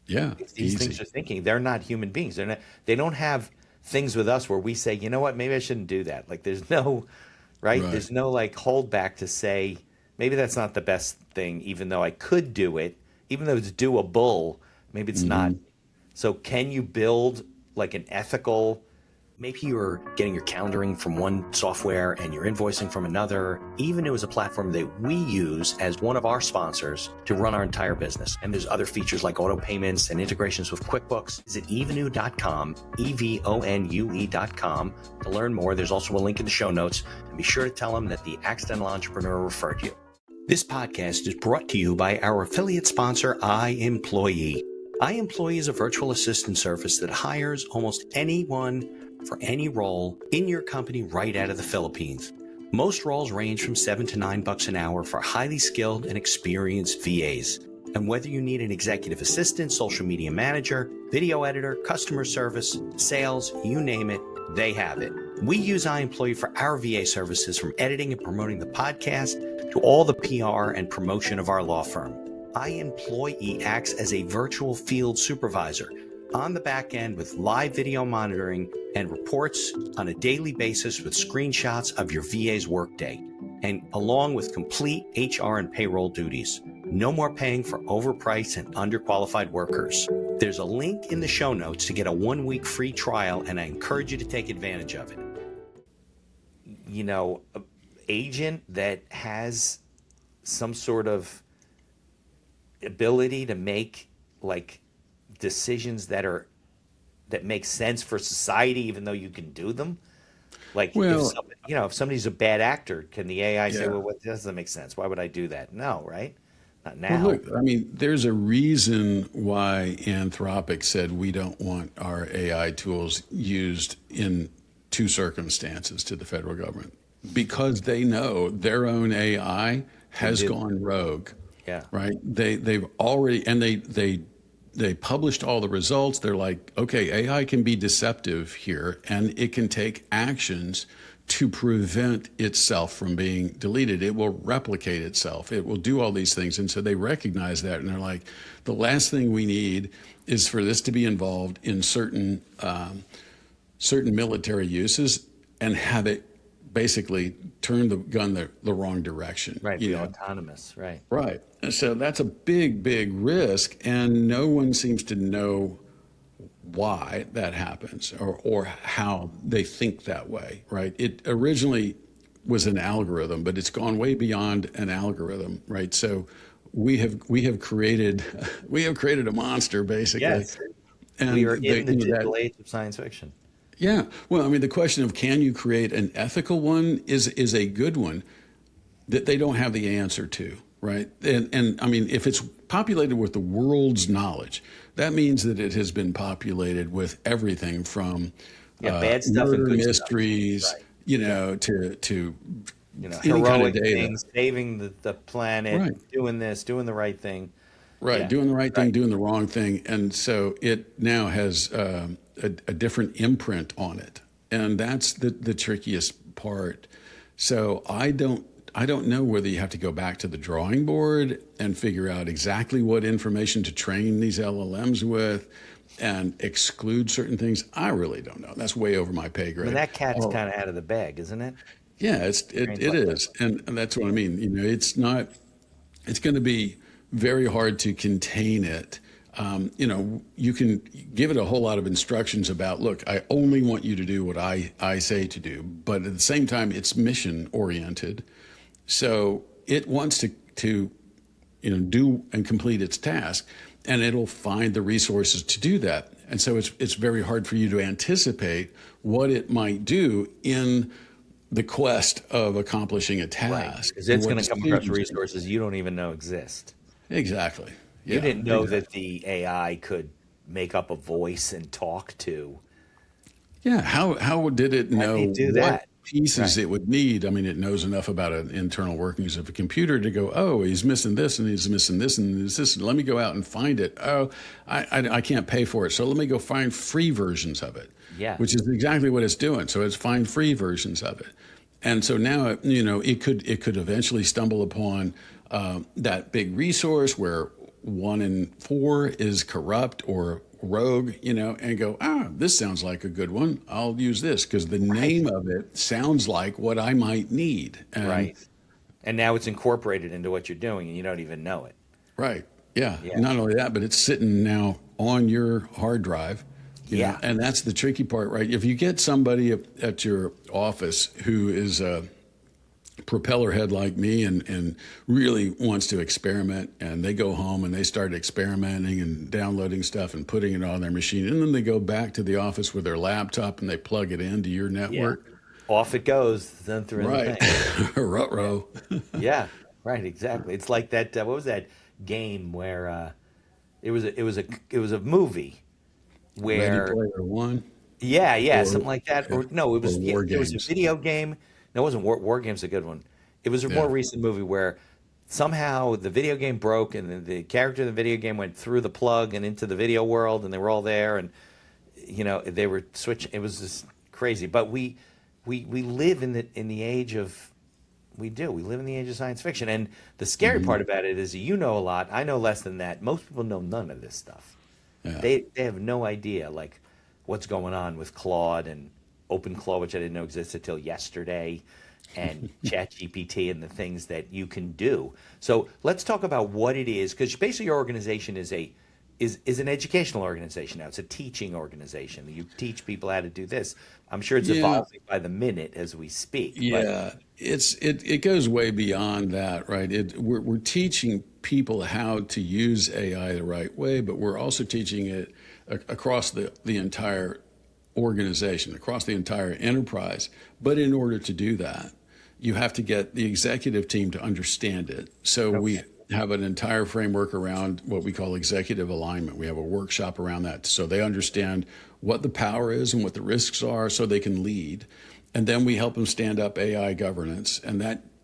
Yeah. These things are thinking. They're not human beings. They don't have things with us where we say, you know what, maybe I shouldn't do that. Like there's no, right? There's no like holdback to say, maybe that's not the best thing, even though I could do it, even though it's doable, maybe it's not. So can you build like an ethical Maybe you're getting your calendaring from one software and you're invoicing from another. Evenoo is a platform that we use as one of our sponsors to run our entire business. And there's other features like auto payments and integrations with QuickBooks. Visit evenoo.com, EVONUE.com to learn more. There's also a link in the show notes. And be sure to tell them that the Accidental Entrepreneur referred you. This podcast is brought to you by our affiliate sponsor, iEmployee. iEmployee is a virtual assistant service that hires almost anyone for any role in your company right out of the Philippines. Most roles range from $7 to $9 an hour for highly skilled and experienced VAs. And whether you need an executive assistant, social media manager, video editor, customer service, sales, you name it, they have it. We use iEmployee for our VA services, from editing and promoting the podcast to all the PR and promotion of our law firm. iEmployee acts as a virtual field supervisor on the back end with live video monitoring and reports on a daily basis with screenshots of your VA's workday, and along with complete HR and payroll duties. No more paying for overpriced and underqualified workers. There's a link in the show notes to get a 1-week free trial, and I encourage you to take advantage of it. You know, an agent that has some sort of ability to make like decisions that make sense for society, even though you can do them. Like, Well, if somebody's a bad actor, can the AI say, yeah. well, what doesn't make sense? Why would I do that? No, right? Not Well, now. look, I mean, there's a reason why Anthropic said we don't want our AI tools used in two circumstances to the federal government, because they know their own AI has do. gone rogue. Yeah. Right. They've already, and they published all the results. They're like, okay, AI can be deceptive here, and it can take actions to prevent itself from being deleted. It will replicate itself. It will do all these things. And so they recognize that, and they're like, the last thing we need is for this to be involved in certain military uses and have it basically turn the gun the wrong direction. Right. You Be know? autonomous. Right. Right. And so that's a big, big risk, and no one seems to know why that happens or how they think that way, right? It originally was an algorithm, but it's gone way beyond an algorithm, right? So we have created a monster, basically. Yes. And We are in the you know, digital age of science fiction. yeah. Well, I mean, the question of can you create an ethical one is a good one that they don't have the answer to, right? And I mean, if it's populated with the world's knowledge, that means that it has been populated with everything from bad stuff murder and good mysteries, stuff. Right. you know, to any kind of Heroic data. things, saving the planet, Right. doing this, doing the right thing. Right, Yeah. doing the right thing, Right. doing the wrong thing, and so it now has a different imprint on it, and that's the trickiest part. So I don't know whether you have to go back to the drawing board and figure out exactly what information to train these LLMs with, and exclude certain things. I really don't know. That's way over my pay grade. I mean, that cat's kind of out of the bag, isn't it? Yeah, it is, and that's what I mean. You know, it's going to be very hard to contain it. You know, you can give it a whole lot of instructions about, look, I only want you to do what I say to do, but at the same time, it's mission oriented, so it wants to do and complete its task, and it'll find the resources to do that. And so it's very hard for you to anticipate what it might do in the quest of accomplishing a task. Because it's and going what to come across decisions- resources you don't even know exist. Exactly. You Yeah, didn't know exactly. that the AI could make up a voice and talk to. Yeah, how did it know it do what that? pieces Right. it would need? I mean, it knows enough about an internal workings of a computer to go, oh, he's missing this and he's missing this and this. Let me go out and find it. Oh, I can't pay for it, so let me go find free versions of it. Yeah. Which is exactly what it's doing. So it's find free versions of it. And so now, it could eventually stumble upon that big resource where 1 in 4 is corrupt or rogue, and go, this sounds like a good one. I'll use this because the name of it sounds like what I might need. And, Right. And now it's incorporated into what you're doing and you don't even know it. Right. Yeah. Yeah. Not only that, but it's sitting now on your hard drive. Yeah. And that's the tricky part, right? If you get somebody at your office who is a propeller head like me and really wants to experiment, and they go home and they start experimenting and downloading stuff and putting it on their machine, and then they go back to the office with their laptop and they plug it into your network. Off it goes, then through Right. the thing. Ruh-roh. Yeah, right, exactly. It's like that. What was that game where it was a movie Ready where Player One. yeah, Or, something like that. Or no, it was or War it was a Games. video game. No, it wasn't War Game's a good one. It was a more Yeah. recent movie where somehow the video game broke and the character in the video game went through the plug and into the video world, and they were all there, and they were switching. It was just crazy. But we live in the age of we live in the age of science fiction, and the scary part about it is you know a lot, I know less than that. Most people know none of this stuff. Yeah. They have no idea like what's going on with Claude and OpenClaw, which I didn't know existed till yesterday, and ChatGPT and the things that you can do. So let's talk about what it is, because basically your organization is an educational organization now. It's a teaching organization. You teach people how to do this. I'm sure it's evolving by the minute as we speak. Yeah, it goes way beyond that, right? We're teaching people how to use AI the right way, but we're also teaching it across the entire organization, across the entire enterprise. But in order to do that, you have to get the executive team to understand it. So we have an entire framework around what we call executive alignment. We have a workshop around that so they understand what the power is and what the risks are so they can lead. And then we help them stand up AI governance, and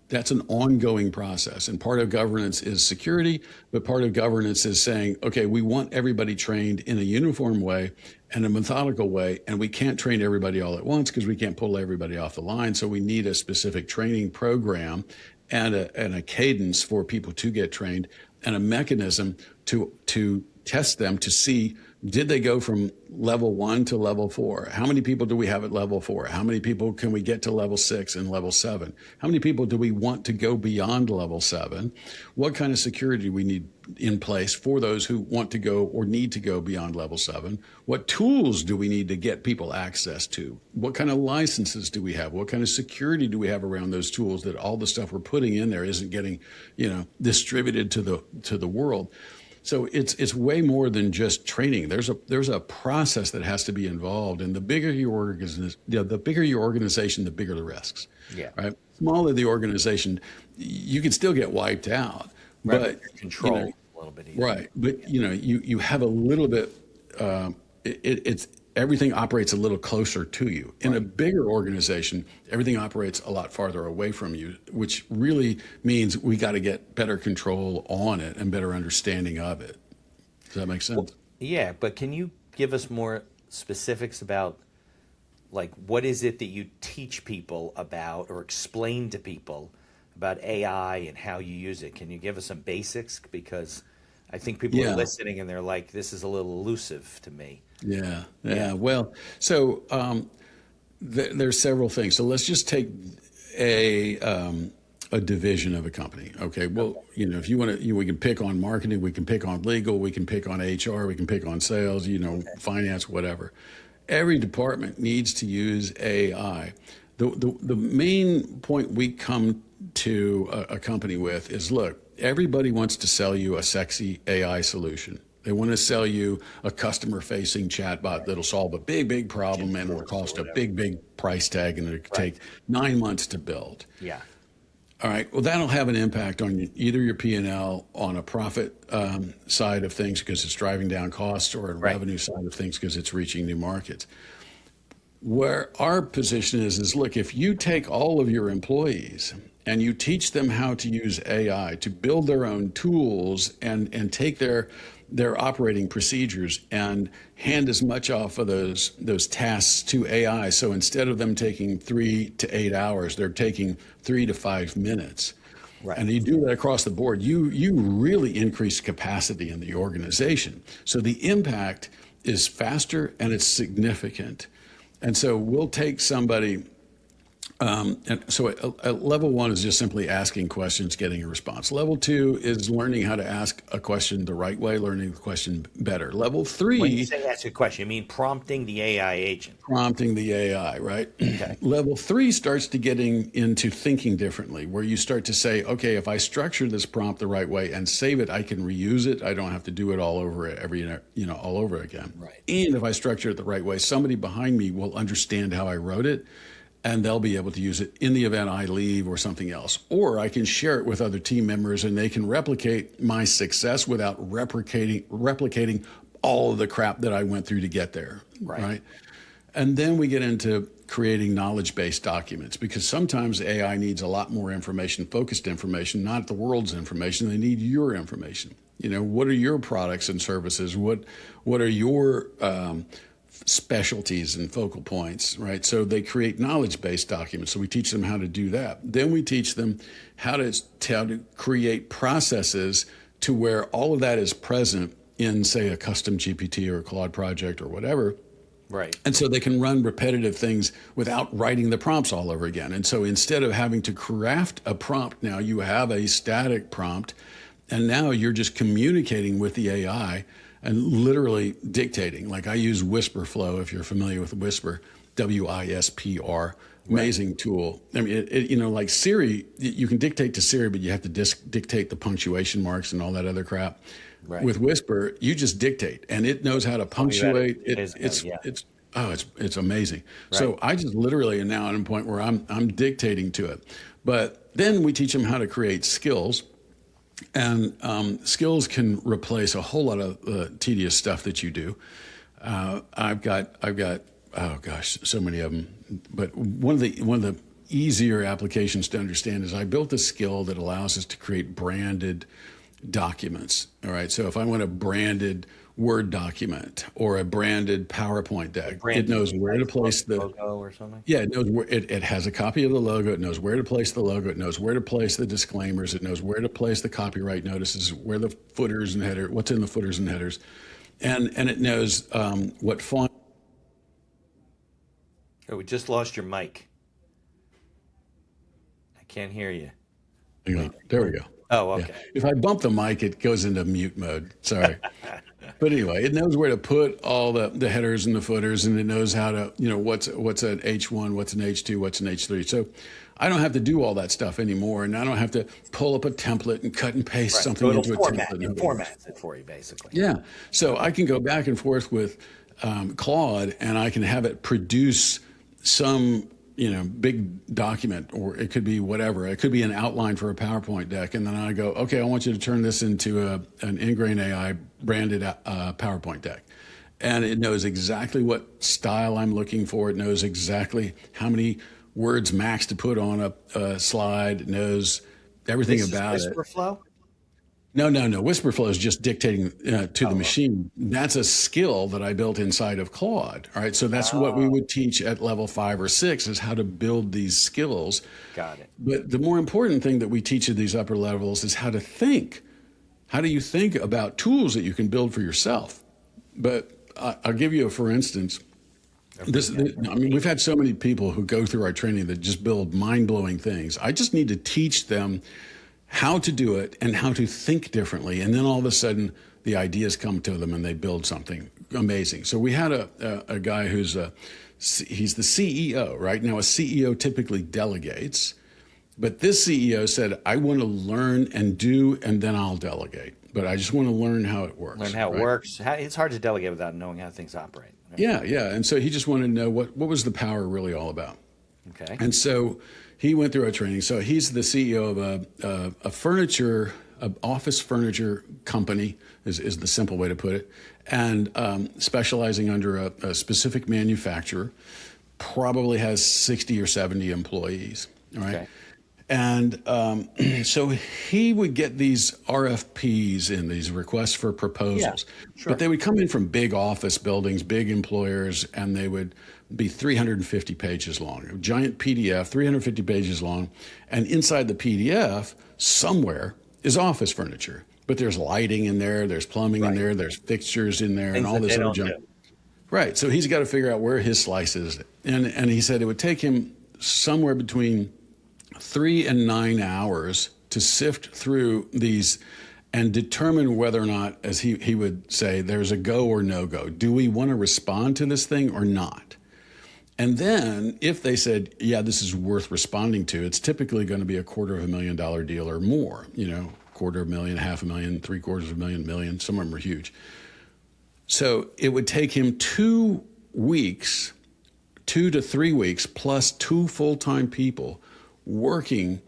that's an ongoing process. And part of governance is security, but part of governance is saying, okay, we want everybody trained in a uniform way and a methodical way, and we can't train everybody all at once because we can't pull everybody off the line. So we need a specific training program and a cadence for people to get trained, and a mechanism to test them to see, did they go from level 1 to level 4? How many people do we have at level 4? How many people can we get to level 6 and level 7? How many people do we want to go beyond level 7? What kind of security do we need in place for those who want to go or need to go beyond level 7? What tools do we need to get people access to? What kind of licenses do we have? What kind of security do we have around those tools that all the stuff we're putting in there isn't getting, distributed to the world? So it's way more than just training. There's a process that has to be involved, and the bigger your organization, the bigger the risks. Yeah. Right. Smaller the organization, you can still get wiped out, Right, but control a little bit easier. right. But you have a little bit. It's everything operates a little closer to you. In a bigger organization, everything operates a lot farther away from you, which really means we got to get better control on it and better understanding of it. Does that make sense? Yeah, but can you give us more specifics about, like, what is it that you teach people about or explain to people about AI and how you use it? Can you give us some basics? Because I think people are listening and they're like, this is a little elusive to me. Yeah. Well, so there's several things. So let's just take a division of a company. Okay. Well, if you want to, we can pick on marketing, we can pick on legal, we can pick on HR, we can pick on sales, finance, whatever. Every department needs to use AI. The main point we come to a company with is, look, everybody wants to sell you a sexy AI solution. They want to sell you a customer-facing chatbot that'll solve a big problem and it'll cost a big price tag, and it'll take 9 months to build. Yeah. All right. Well, that'll have an impact on either your P&L on a profit side of things because it's driving down costs, or a revenue side of things because it's reaching new markets. Where our position is look, if you take all of your employees and you teach them how to use AI to build their own tools and take their operating procedures and hand as much off of those tasks to AI. So instead of them taking 3 to 8 hours, they're taking 3 to 5 minutes. Right. And you do that across the board, you really increase capacity in the organization. So the impact is faster and it's significant. And so we'll take somebody And so level one is just simply asking questions, getting a response. Level two is learning how to ask a question the right way, learning the question better. Level When you three, say ask a question, you mean prompting the AI agent. prompting the AI, right? Okay. Level three starts to getting into thinking differently, where you start to say, okay, if I structure this prompt the right way and save it, I can reuse it. I don't have to do it all over all over again. Right. And if I structure it the right way, somebody behind me will understand how I wrote it, and they'll be able to use it in the event I leave or something else. Or I can share it with other team members and they can replicate my success without replicating all of the crap that I went through to get there. Right. And then we get into creating knowledge-based documents, because sometimes AI needs a lot more information, focused information, not the world's information. They need your information. What are your products and services? What are your specialties and focal points, right? So they create knowledge-based documents. So we teach them how to do that. Then we teach them how to create processes to where all of that is present in, say, a custom GPT or a Claude project or whatever. Right. And so they can run repetitive things without writing the prompts all over again. And so instead of having to craft a prompt, now you have a static prompt, and now you're just communicating with the AI and literally dictating. Like I use Whisper Flow, if you're familiar with Whisper, WISPR, amazing tool. I mean, like Siri, you can dictate to Siri, but you have to dictate the punctuation marks and all that other crap. Right. With Whisper, you just dictate, and it knows how to punctuate. It's amazing. Right. So I just literally am now at a point where I'm dictating to it. But then we teach them how to create skills. And skills can replace a whole lot of tedious stuff that you do. I've got oh gosh, so many of them. But one of the easier applications to understand is I built a skill that allows us to create branded documents. All right, so if I want a branded Word document or a branded PowerPoint deck, it knows where to place the logo or something. Yeah, it knows where it has a copy of the logo. It knows where to place the logo. It knows where to place the disclaimers. It knows where to place the copyright notices, where the footers and header, what's in the footers and headers, and it knows what font. Oh, we just lost your mic. I can't hear you. Hang on. There we go. Oh, okay. Yeah. If I bump the mic, it goes into mute mode. Sorry. But anyway, it knows where to put all the headers and the footers, and it knows how to, what's an H1, what's an H2, what's an H3. So I don't have to do all that stuff anymore, and I don't have to pull up a template and cut and paste something into a template. It formats it for you, basically. Yeah. So I can go back and forth with Claude, and I can have it produce some big document, or it could be whatever. It could be an outline for a PowerPoint deck. And then I go, okay, I want you to turn this into an Ingrain AI branded PowerPoint deck. And it knows exactly what style I'm looking for. It knows exactly how many words max to put on a slide. It knows everything about it. Whisper Flow? No. WhisperFlow is just dictating to the machine. That's a skill that I built inside of Claude. All right, so that's what we would teach at level 5 or 6 is how to build these skills. Got it. But the more important thing that we teach at these upper levels is how to think. How do you think about tools that you can build for yourself? But I'll give you a for instance. We've had so many people who go through our training that just build mind-blowing things. I just need to teach them how to do it and how to think differently. And then all of a sudden, the ideas come to them and they build something amazing. So we had a guy he's the CEO, right? Now, a CEO typically delegates, but this CEO said, I want to learn and do, and then I'll delegate. But I just want to learn how it works. Learn how it works. It's hard to delegate without knowing how things operate. Right? Yeah. And so he just wanted to know what was the power really all about. Okay. And so he went through our training. So he's the CEO of an office furniture company, is the simple way to put it, and specializing under a specific manufacturer, probably has 60 or 70 employees, all right? Okay. And so he would get these RFPs in, these requests for proposals. Yeah, sure. But they would come in from big office buildings, big employers, and they would be 350 pages long. A giant PDF, 350 pages long. And inside the PDF, somewhere, is office furniture. But there's lighting in there, there's plumbing in there, there's fixtures in there, and all this other junk. Right. So he's got to figure out where his slice is. And he said it would take him somewhere between 3 and 9 hours to sift through these and determine whether or not, as he would say, there's a go or no go. Do we want to respond to this thing or not? And then if they said, yeah, this is worth responding to, it's typically going to be a $250,000 deal or more, $250,000, $500,000, $750,000, million, some of them are huge. So it would take him 2 weeks, 2 to 3 weeks, plus 2 full-time people working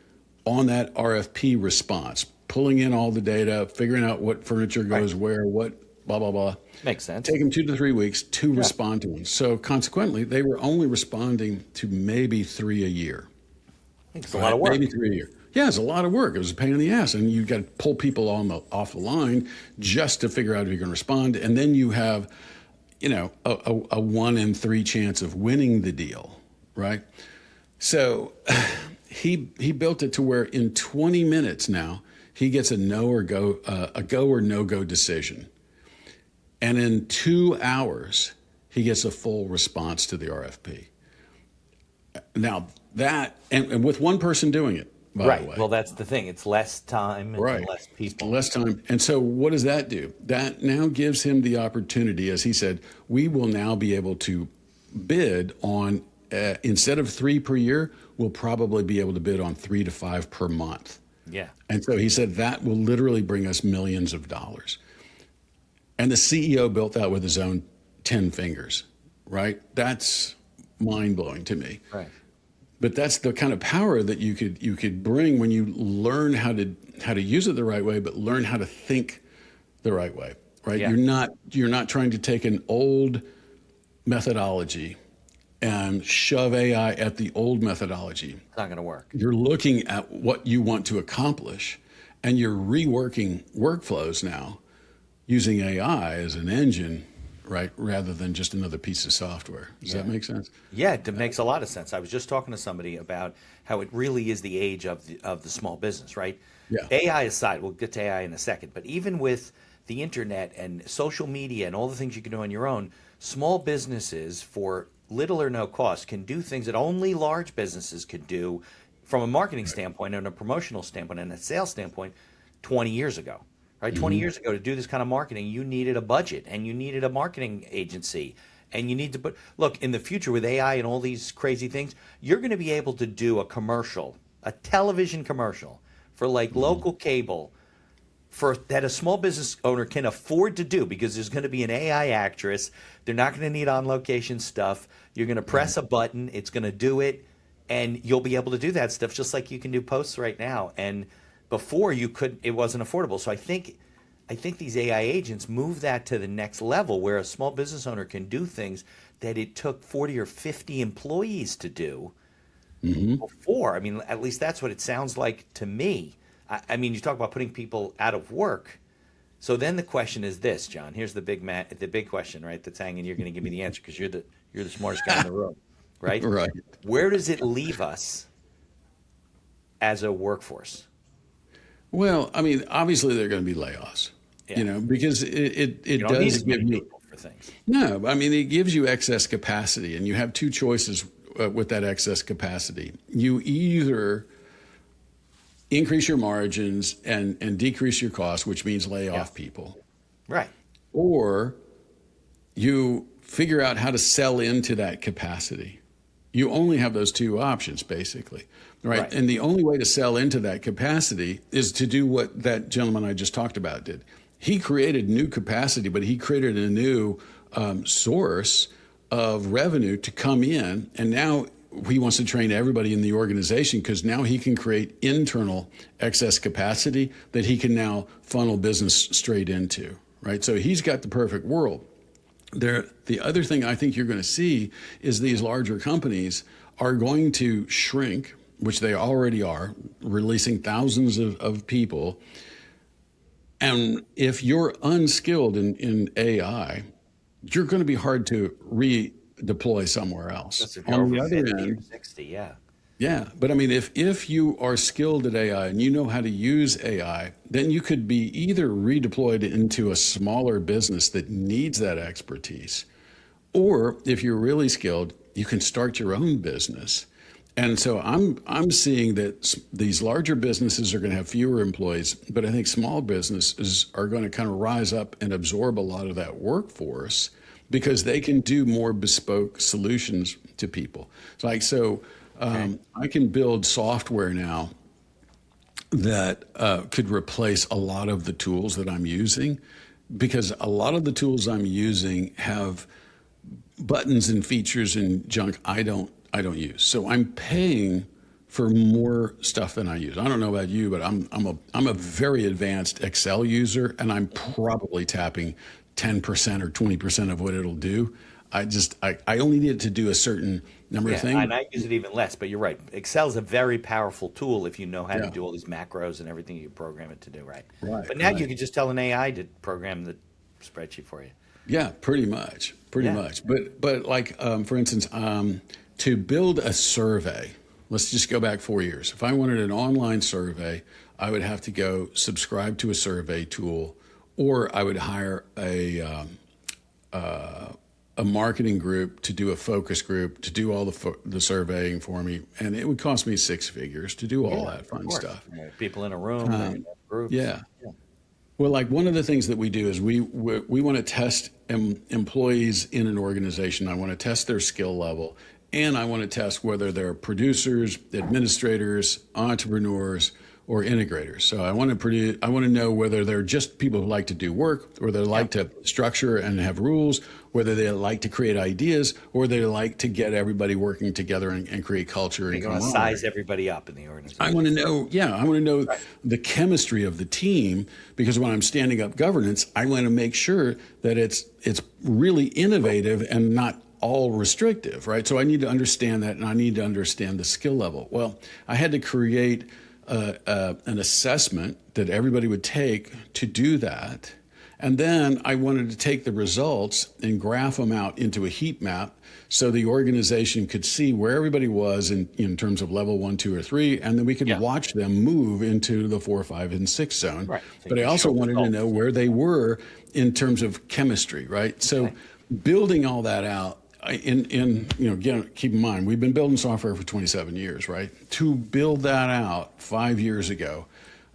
on that RFP response, pulling in all the data, figuring out what furniture goes where, what, blah, blah, blah. Makes sense. Take them 2 to 3 weeks to respond to one. So consequently, they were only responding to maybe 3 a year. It's a lot of work. Maybe 3 a year. Yeah, it's a lot of work. It was a pain in the ass. And you got to pull people off the line just to figure out if you can respond. And then you have, a 1 in 3 chance of winning the deal, right? So he built it to where in 20 minutes now, he gets a go or no go decision. And in 2 hours, he gets a full response to the RFP. Now that, and with one person doing it, by the way. Well, that's the thing. It's less time and less people. Less time. And so what does that do? That now gives him the opportunity, as he said, we will now be able to bid on, instead of 3 per year, we'll probably be able to bid on 3 to 5 per month. Yeah. And so he said that will literally bring us millions of dollars. And the CEO built that with his own 10 fingers, right? That's mind-blowing to me. Right. But that's the kind of power that you could bring when you learn how to use it the right way, but learn how to think the right way, right? Yeah. You're not trying to take an old methodology and shove AI at the old methodology. It's not going to work. You're looking at what you want to accomplish, and you're reworking workflows now using AI as an engine, right, rather than just another piece of software. Does that make sense? Yeah, it makes a lot of sense. I was just talking to somebody about how it really is the age of the small business, right? Yeah. AI aside, we'll get to AI in a second, but even with the internet and social media and all the things you can do on your own, small businesses for little or no cost can do things that only large businesses could do from a marketing standpoint and a promotional standpoint and a sales standpoint 20 years ago. Right, 20 years ago, to do this kind of marketing, you needed a budget and you needed a marketing agency, and you need to put. Look, in the future with AI and all these crazy things, you're going to be able to do a commercial, a television commercial for like local cable, for that a small business owner can afford to do because there's going to be an AI actress. They're not going to need on location stuff. You're going to press a button, it's going to do it, and you'll be able to do that stuff just like you can do posts right now. And before it wasn't affordable. So I think these AI agents move that to the next level where a small business owner can do things that it took 40 or 50 employees to do before. I mean, at least that's what it sounds like to me. I mean, you talk about putting people out of work. So then the question is this, John. Here's the big question, right? That's hanging. You're going to give me the answer because you're the smartest guy in the room, right? Right. Where does it leave us as a workforce? Well, I mean, obviously there are going to be layoffs, because it You don't does need give you people for things. no. I mean, it gives you excess capacity, and you have 2 choices with that excess capacity. You either increase your margins and decrease your costs, which means lay off people, Right. or you figure out how to sell into that capacity. You only have those 2 options, basically. Right. And the only way to sell into that capacity is to do what that gentleman I just talked about did. He created new capacity, but he created a new source of revenue to come in. And now he wants to train everybody in the organization because now he can create internal excess capacity that he can now funnel business straight into. Right. So he's got the perfect world. The other thing I think you're going to see is these larger companies are going to shrink, which they already are, releasing thousands of people. And if you're unskilled in AI, you're going to be hard to redeploy somewhere else. That's if On the you're other 50 end, or 60, yeah. yeah, but I mean, if you are skilled at AI and you know how to use AI, then you could be either redeployed into a smaller business that needs that expertise, or if you're really skilled, you can start your own business And so I'm seeing that these larger businesses are going to have fewer employees, but I think small businesses are going to kind of rise up and absorb a lot of that workforce because they can do more bespoke solutions to people. I can build software now that could replace a lot of the tools that I'm using, because a lot of the tools I'm using have buttons and features and junk I don't use. So I'm paying for more stuff than I use. I don't know about you, but I'm a very advanced Excel user, and I'm probably tapping 10% or 20% of what it'll do. I only need it to do a certain number of things. And I use it even less, but you're right. Excel is a very powerful tool if you know how to Yeah. do all these macros and everything you program it to do, right? Right, But now right. you can just tell an AI to program the spreadsheet for you. Yeah, pretty much. Yeah. But like, for instance, to build a survey, let's just go back 4 years. If I wanted an online survey, I would have to go subscribe to a survey tool, or I would hire a marketing group to do a focus group to do all the surveying for me, and it would cost me six figures to do all that Of fun course. stuff. Right. People in a room, they have groups. Yeah. Well, like one of the things that we do is we want to test employees in an organization. I want to test their skill level, and I want to test whether they're producers, administrators, entrepreneurs, or integrators. So I want to know whether they're just people who like to do work, or they like to structure and have rules, whether they like to create ideas, or they like to get everybody working together and create culture and You're going to camaraderie. size everybody up in the organization. I want to know, the chemistry of the team, because when I'm standing up governance, I want to make sure that it's really innovative and not all restrictive, right? So I need to understand that, and I need to understand the skill level. Well, I had to create an assessment that everybody would take to do that. And then I wanted to take the results and graph them out into a heat map so the organization could see where everybody was in terms of level 1, 2, or 3, and then we could watch them move into the 4, 5, and 6 zone. Right. So But you I can also show wanted to results. know where they were in terms of chemistry, right? So building all that out, again, keep in mind, we've been building software for 27 years, right? To build that out 5 years ago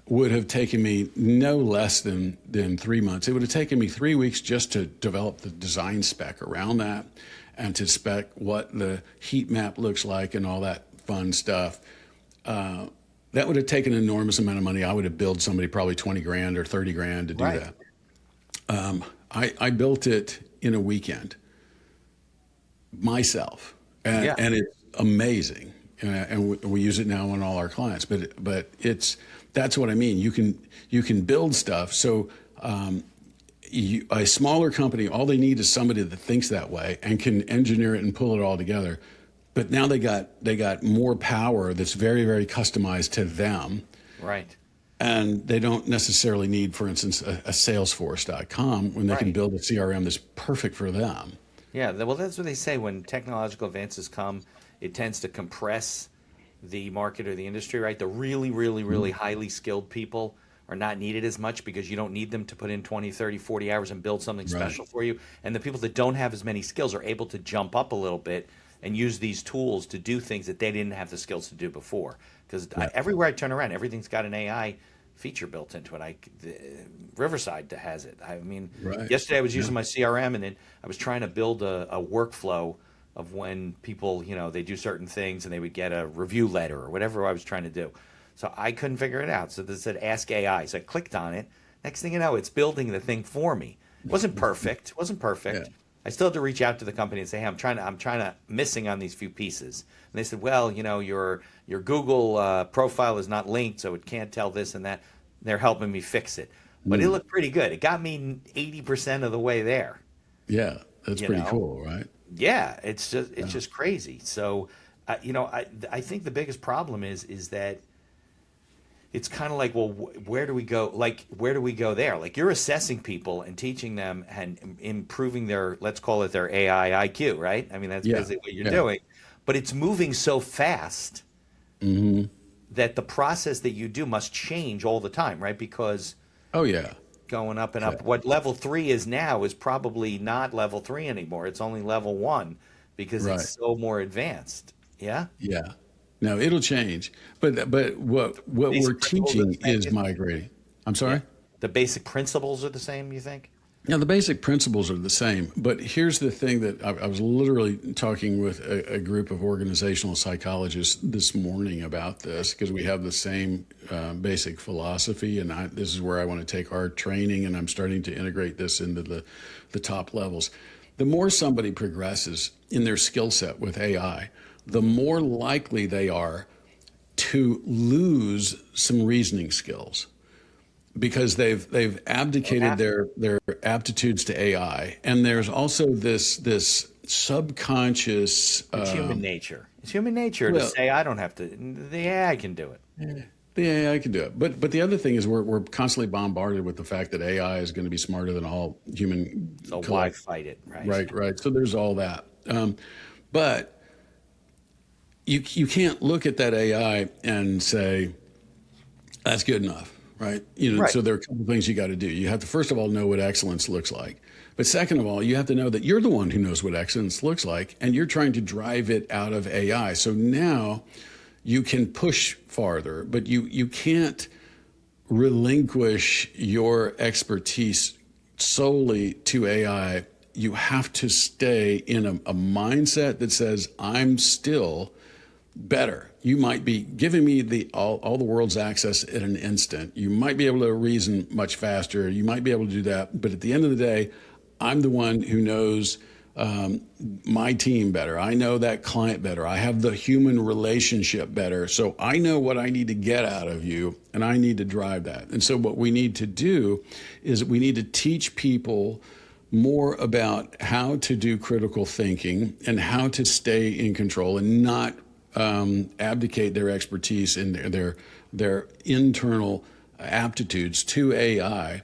would have taken me no less than 3 months. It would have taken me 3 weeks just to develop the design spec around that and to spec what the heat map looks like and all that fun stuff. That would have taken an enormous amount of money. I would have billed somebody probably 20 grand or 30 grand to do Right. that. I built it in a weekend myself, and it's amazing, and we use it now on all our clients. But that's what I mean. You can build stuff. So a smaller company, all they need is somebody that thinks that way and can engineer it and pull it all together. But now they got more power that's very, very customized to them. Right. And they don't necessarily need, for instance, a Salesforce.com when they can Right. build a CRM that's perfect for them. Yeah, well, that's what they say. When technological advances come, it tends to compress the market or the industry, right? The really, really, really highly skilled people are not needed as much because you don't need them to put in 20, 30, 40 hours and build something special for you. And the people that don't have as many skills are able to jump up a little bit and use these tools to do things that they didn't have the skills to do before. Because everywhere I turn around, everything's got an AI feature built into it. Riverside has it. I mean, yesterday I was using my CRM, and then I was trying to build a workflow of when people, they do certain things and they would get a review letter or whatever I was trying to do. So I couldn't figure it out. So this said, ask AI. So I clicked on it. Next thing you know, it's building the thing for me. It wasn't perfect. Yeah. I still had to reach out to the company and say, hey, I'm trying to missing on these few pieces. And they said, well, your Google profile is not linked, so it can't tell this and that. They're helping me fix it. But it looked pretty good. It got me 80% of the way there. Yeah, that's pretty know? cool, right? Yeah, it's just crazy. So, I think the biggest problem is that it's kind of like, well, where do we go? Like, where do we go there? Like, you're assessing people and teaching them and improving their, let's call it their AI IQ, right? I mean, that's basically what you're doing. But it's moving so fast that the process that you do must change all the time, right? Because Oh yeah, going up and up, what level 3 is now is probably not level 3 anymore. It's only level 1 because Right. it's so more advanced. Yeah? yeah, No, it'll change. But what we're Basic principles are the teaching same, is migrating. I'm sorry? The basic principles are the same, you think? Now, the basic principles are the same, but here's the thing that I was literally talking with a group of organizational psychologists this morning about this, because we have the same basic philosophy, and this is where I want to take our training, and I'm starting to integrate this into the top levels. The more somebody progresses in their skill set with AI, the more likely they are to lose some reasoning skills, because they've abdicated their aptitudes to AI, and there's also this subconscious. It's human nature. It's human nature to say, I don't have to. The AI can do it. The AI can do it, but the other thing is we're constantly bombarded with the fact that AI is going to be smarter than all human. So why fight it, right? Right. So there's all that, but you can't look at that AI and say that's good enough. Right. Right. So there are a couple of things you got to do. You have to, first of all, know what excellence looks like. But second of all, you have to know that you're the one who knows what excellence looks like, and you're trying to drive it out of AI. So now you can push farther, but you can't relinquish your expertise solely to AI. You have to stay in a mindset that says, I'm still better. You might be giving me all the world's access in an instant. You might be able to reason much faster. You might be able to do that. But at the end of the day, I'm the one who knows my team better. I know that client better. I have the human relationship better. So I know what I need to get out of you, and I need to drive that. And so what we need to do is we need to teach people more about how to do critical thinking and how to stay in control and not abdicate their expertise and their internal aptitudes to AI.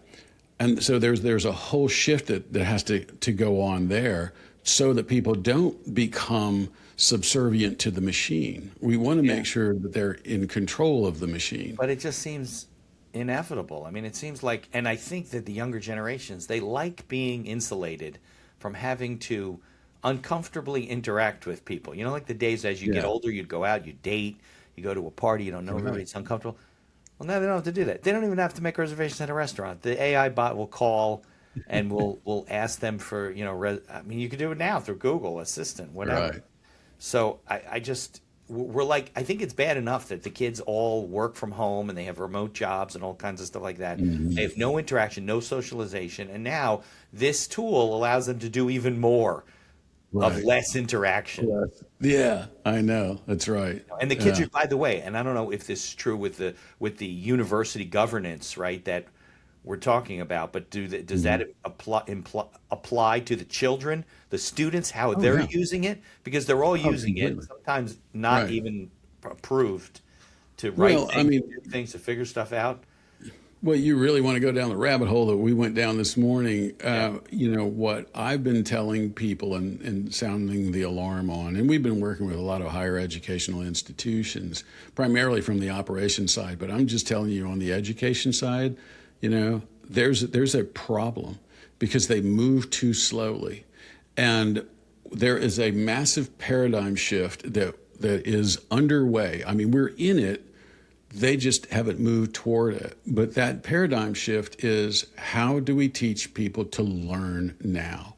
And so there's a whole shift that has to go on there so that people don't become subservient to the machine. We want to make sure that they're in control of the machine. But it just seems inevitable. I mean, it seems like, and I think that the younger generations, they like being insulated from having to uncomfortably interact with people. You know, like the days as you get older, you'd go out, you date, you go to a party, you don't know everybody, it's uncomfortable. Well, now they don't have to do that. They don't even have to make reservations at a restaurant. The AI bot will call and we'll ask them for, I mean, you can do it now through Google Assistant, whatever. Right. So we're like, I think it's bad enough that the kids all work from home and they have remote jobs and all kinds of stuff like that. They have no interaction, no socialization. And now this tool allows them to do even more. Of less interaction. Yeah, I know. That's right. And the kids are, by the way, and I don't know if this is true with the university governance, right, that we're talking about, but does that apply to the children, the students, how they're using it? Because they're all using it, sometimes not even approved to write things, to figure stuff out. Well, you really want to go down the rabbit hole that we went down this morning. What I've been telling people and sounding the alarm on, and we've been working with a lot of higher educational institutions, primarily from the operations side, but I'm just telling you on the education side, there's a problem because they move too slowly. And there is a massive paradigm shift that is underway. I mean, we're in it. They just haven't moved toward it. But that paradigm shift is, how do we teach people to learn now?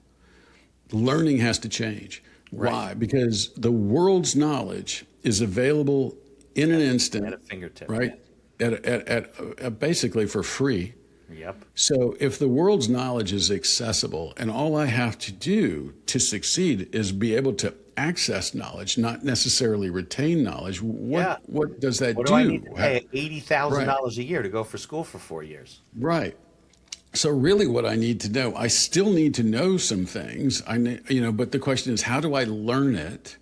Learning has to change. Right. Why? Because the world's knowledge is available in an instant. At a fingertip. Right? At basically for free. Yep. So if the world's knowledge is accessible and all I have to do to succeed is be able to access knowledge, not necessarily retain knowledge, what does that do? What do I need to pay $80,000 a year to go for school for 4 years? Right. So really what I need to know, I still need to know some things, but the question is, how do I learn it?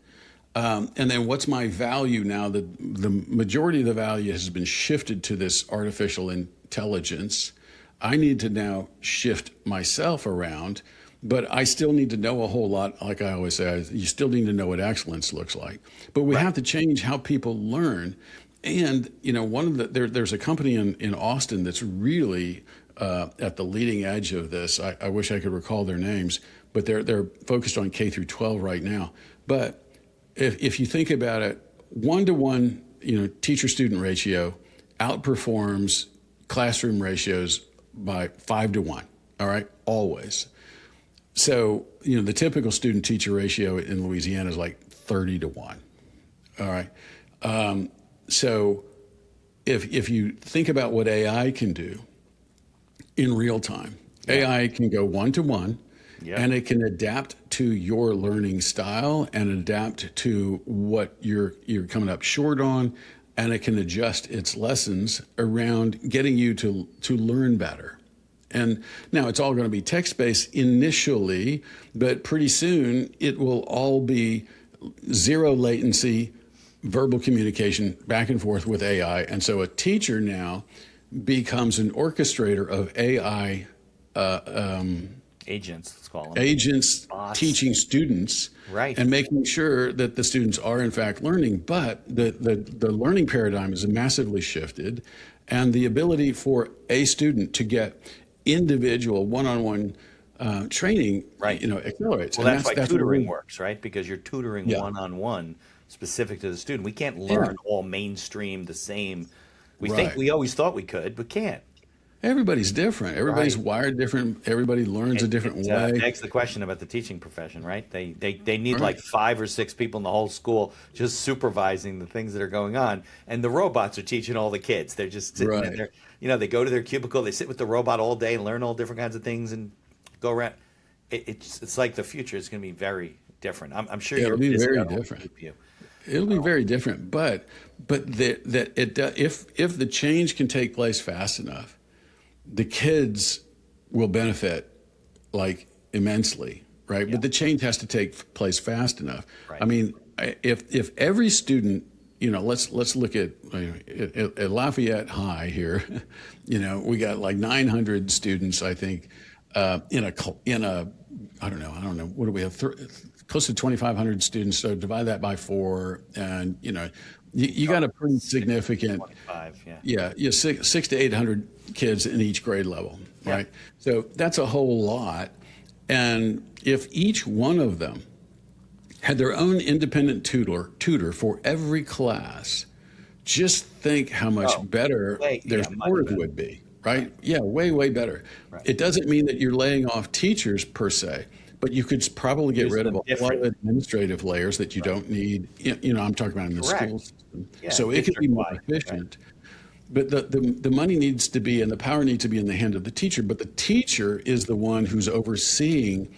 And then what's my value now that the majority of the value has been shifted to this artificial intelligence? I need to now shift myself around, but I still need to know a whole lot. Like I always say, you still need to know what excellence looks like. But we have to change how people learn. And, there's a company in Austin that's really at the leading edge of this. I wish I could recall their names, but they're focused on K through 12 right now. But if you think about it, 1-to-1, teacher-student ratio outperforms classroom ratios by 5-to-1. All right, always. So, the typical student-teacher ratio in Louisiana is like 30-to-1. All right. So if you think about what AI can do in real time, AI can go 1-to-1. Yep. And it can adapt to your learning style and adapt to what you're coming up short on, and it can adjust its lessons around getting you to learn better. And now it's all going to be text-based initially, but pretty soon it will all be zero latency, verbal communication back and forth with AI. And so a teacher now becomes an orchestrator of AI agents, let's call them. Agents Bots. teaching students, Right. and making sure that the students are in fact learning. But the learning paradigm is massively shifted, and the ability for a student to get individual one-on-one training, Right. accelerates. Well, And that's why tutoring really- works, right? Because you're tutoring Yeah. one-on-one specific to the student. We can't learn all mainstream the same. We always thought we could, but can't. Everybody's different. Everybody's Right. wired different. Everybody learns a different way. Begs the question about the teaching profession, right? They need like 5 or 6 people in the whole school just supervising the things that are going on, and the robots are teaching all the kids. They're just sitting in Right. there. They go to their cubicle, they sit with the robot all day and learn all different kinds of things and go around. It's like the future is going to be very different. I'm sure It'll you're be busy. very I won't different. keep you. It'll be very different, but if the change can take place fast enough, the kids will benefit like immensely, right? But the change has to take place fast enough. Right. I mean, if every student, let's look at Lafayette High here. We got like 900 students, I think, in a I don't know, what do we have? Close to 2,500 students. So divide that by 4, and you got a pretty significant. 25, Yeah, 600 to 800 kids in each grade level, right? So that's a whole lot. And if each one of them had their own independent tutor for every class, just think how much better their much scores better. would be, right? Yeah, way better. Right. It doesn't mean that you're laying off teachers per se, but you could probably get Use rid of them a lot of different. administrative layers that you don't need. I'm talking about in the Correct. school system. Yeah, So it could be more district-wide, efficient. But the money needs to be, and the power needs to be in the hand of the teacher. But the teacher is the one who's overseeing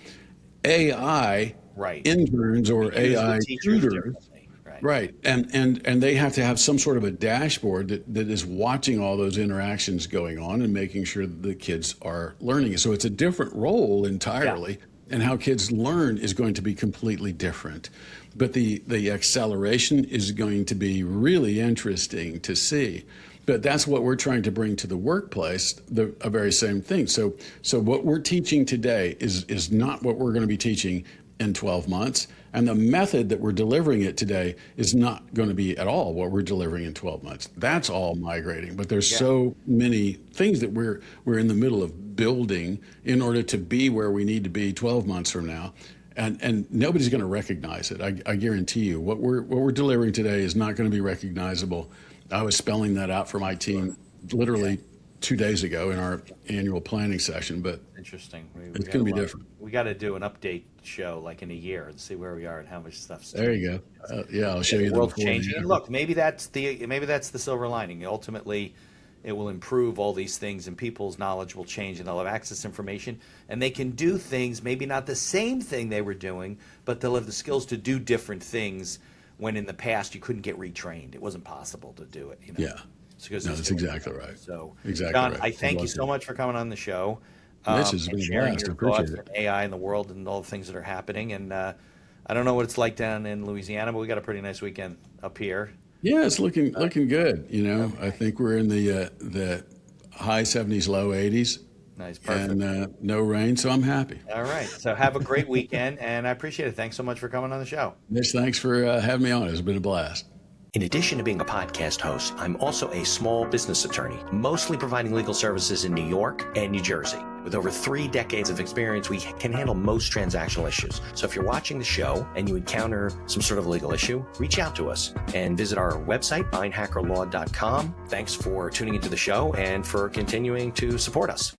AI Right. interns or Use the AI teachers tutors. differently, right. Right. And they have to have some sort of a dashboard that is watching all those interactions going on and making sure that the kids are learning. So it's a different role entirely. And how kids learn is going to be completely different. But the acceleration is going to be really interesting to see. But that's what we're trying to bring to the workplace, a very same thing. So what we're teaching today is not what we're going to be teaching in 12 months. And the method that we're delivering it today is not going to be at all what we're delivering in 12 months. That's all migrating. But there's so many things that we're in the middle of building in order to be where we need to be 12 months from now. And nobody's going to recognize it. I guarantee you. What we're delivering today is not going to be recognizable. I was spelling that out for my team literally 2 days ago in our annual planning session, but Interesting. it's going to be different. We got to do an update show like in a year and see where we are and how much stuff's There you go. Yeah, I'll show you the world's before and changing. And after. look, maybe that's the silver lining. Ultimately, it will improve all these things, and people's knowledge will change, and they'll have access to information, and they can do things, maybe not the same thing they were doing, but they'll have the skills to do different things. When in the past you couldn't get retrained, it wasn't possible to do it. Yeah. It's because No, it's that's different. exactly right. So, Exactly John, right. I thank you Bless so you. much for coming on the show. Mitch, it's And been a sharing blast. I your appreciate thoughts it. on AI in the world and all the things that are happening. And I don't know what it's like down in Louisiana, but we got a pretty nice weekend up here. Yeah, it's looking good. I think we're in the high 70s, low 80s, Nice, perfect. and no rain, so I'm happy. All right. So have a great weekend, and I appreciate it. Thanks so much for coming on the show. Mitch, thanks for having me on. It's been a blast. In addition to being a podcast host, I'm also a small business attorney, mostly providing legal services in New York and New Jersey. With over 3 decades of experience, we can handle most transactional issues. So if you're watching the show and you encounter some sort of legal issue, reach out to us and visit our website, mindhackerlaw.com. Thanks for tuning into the show and for continuing to support us.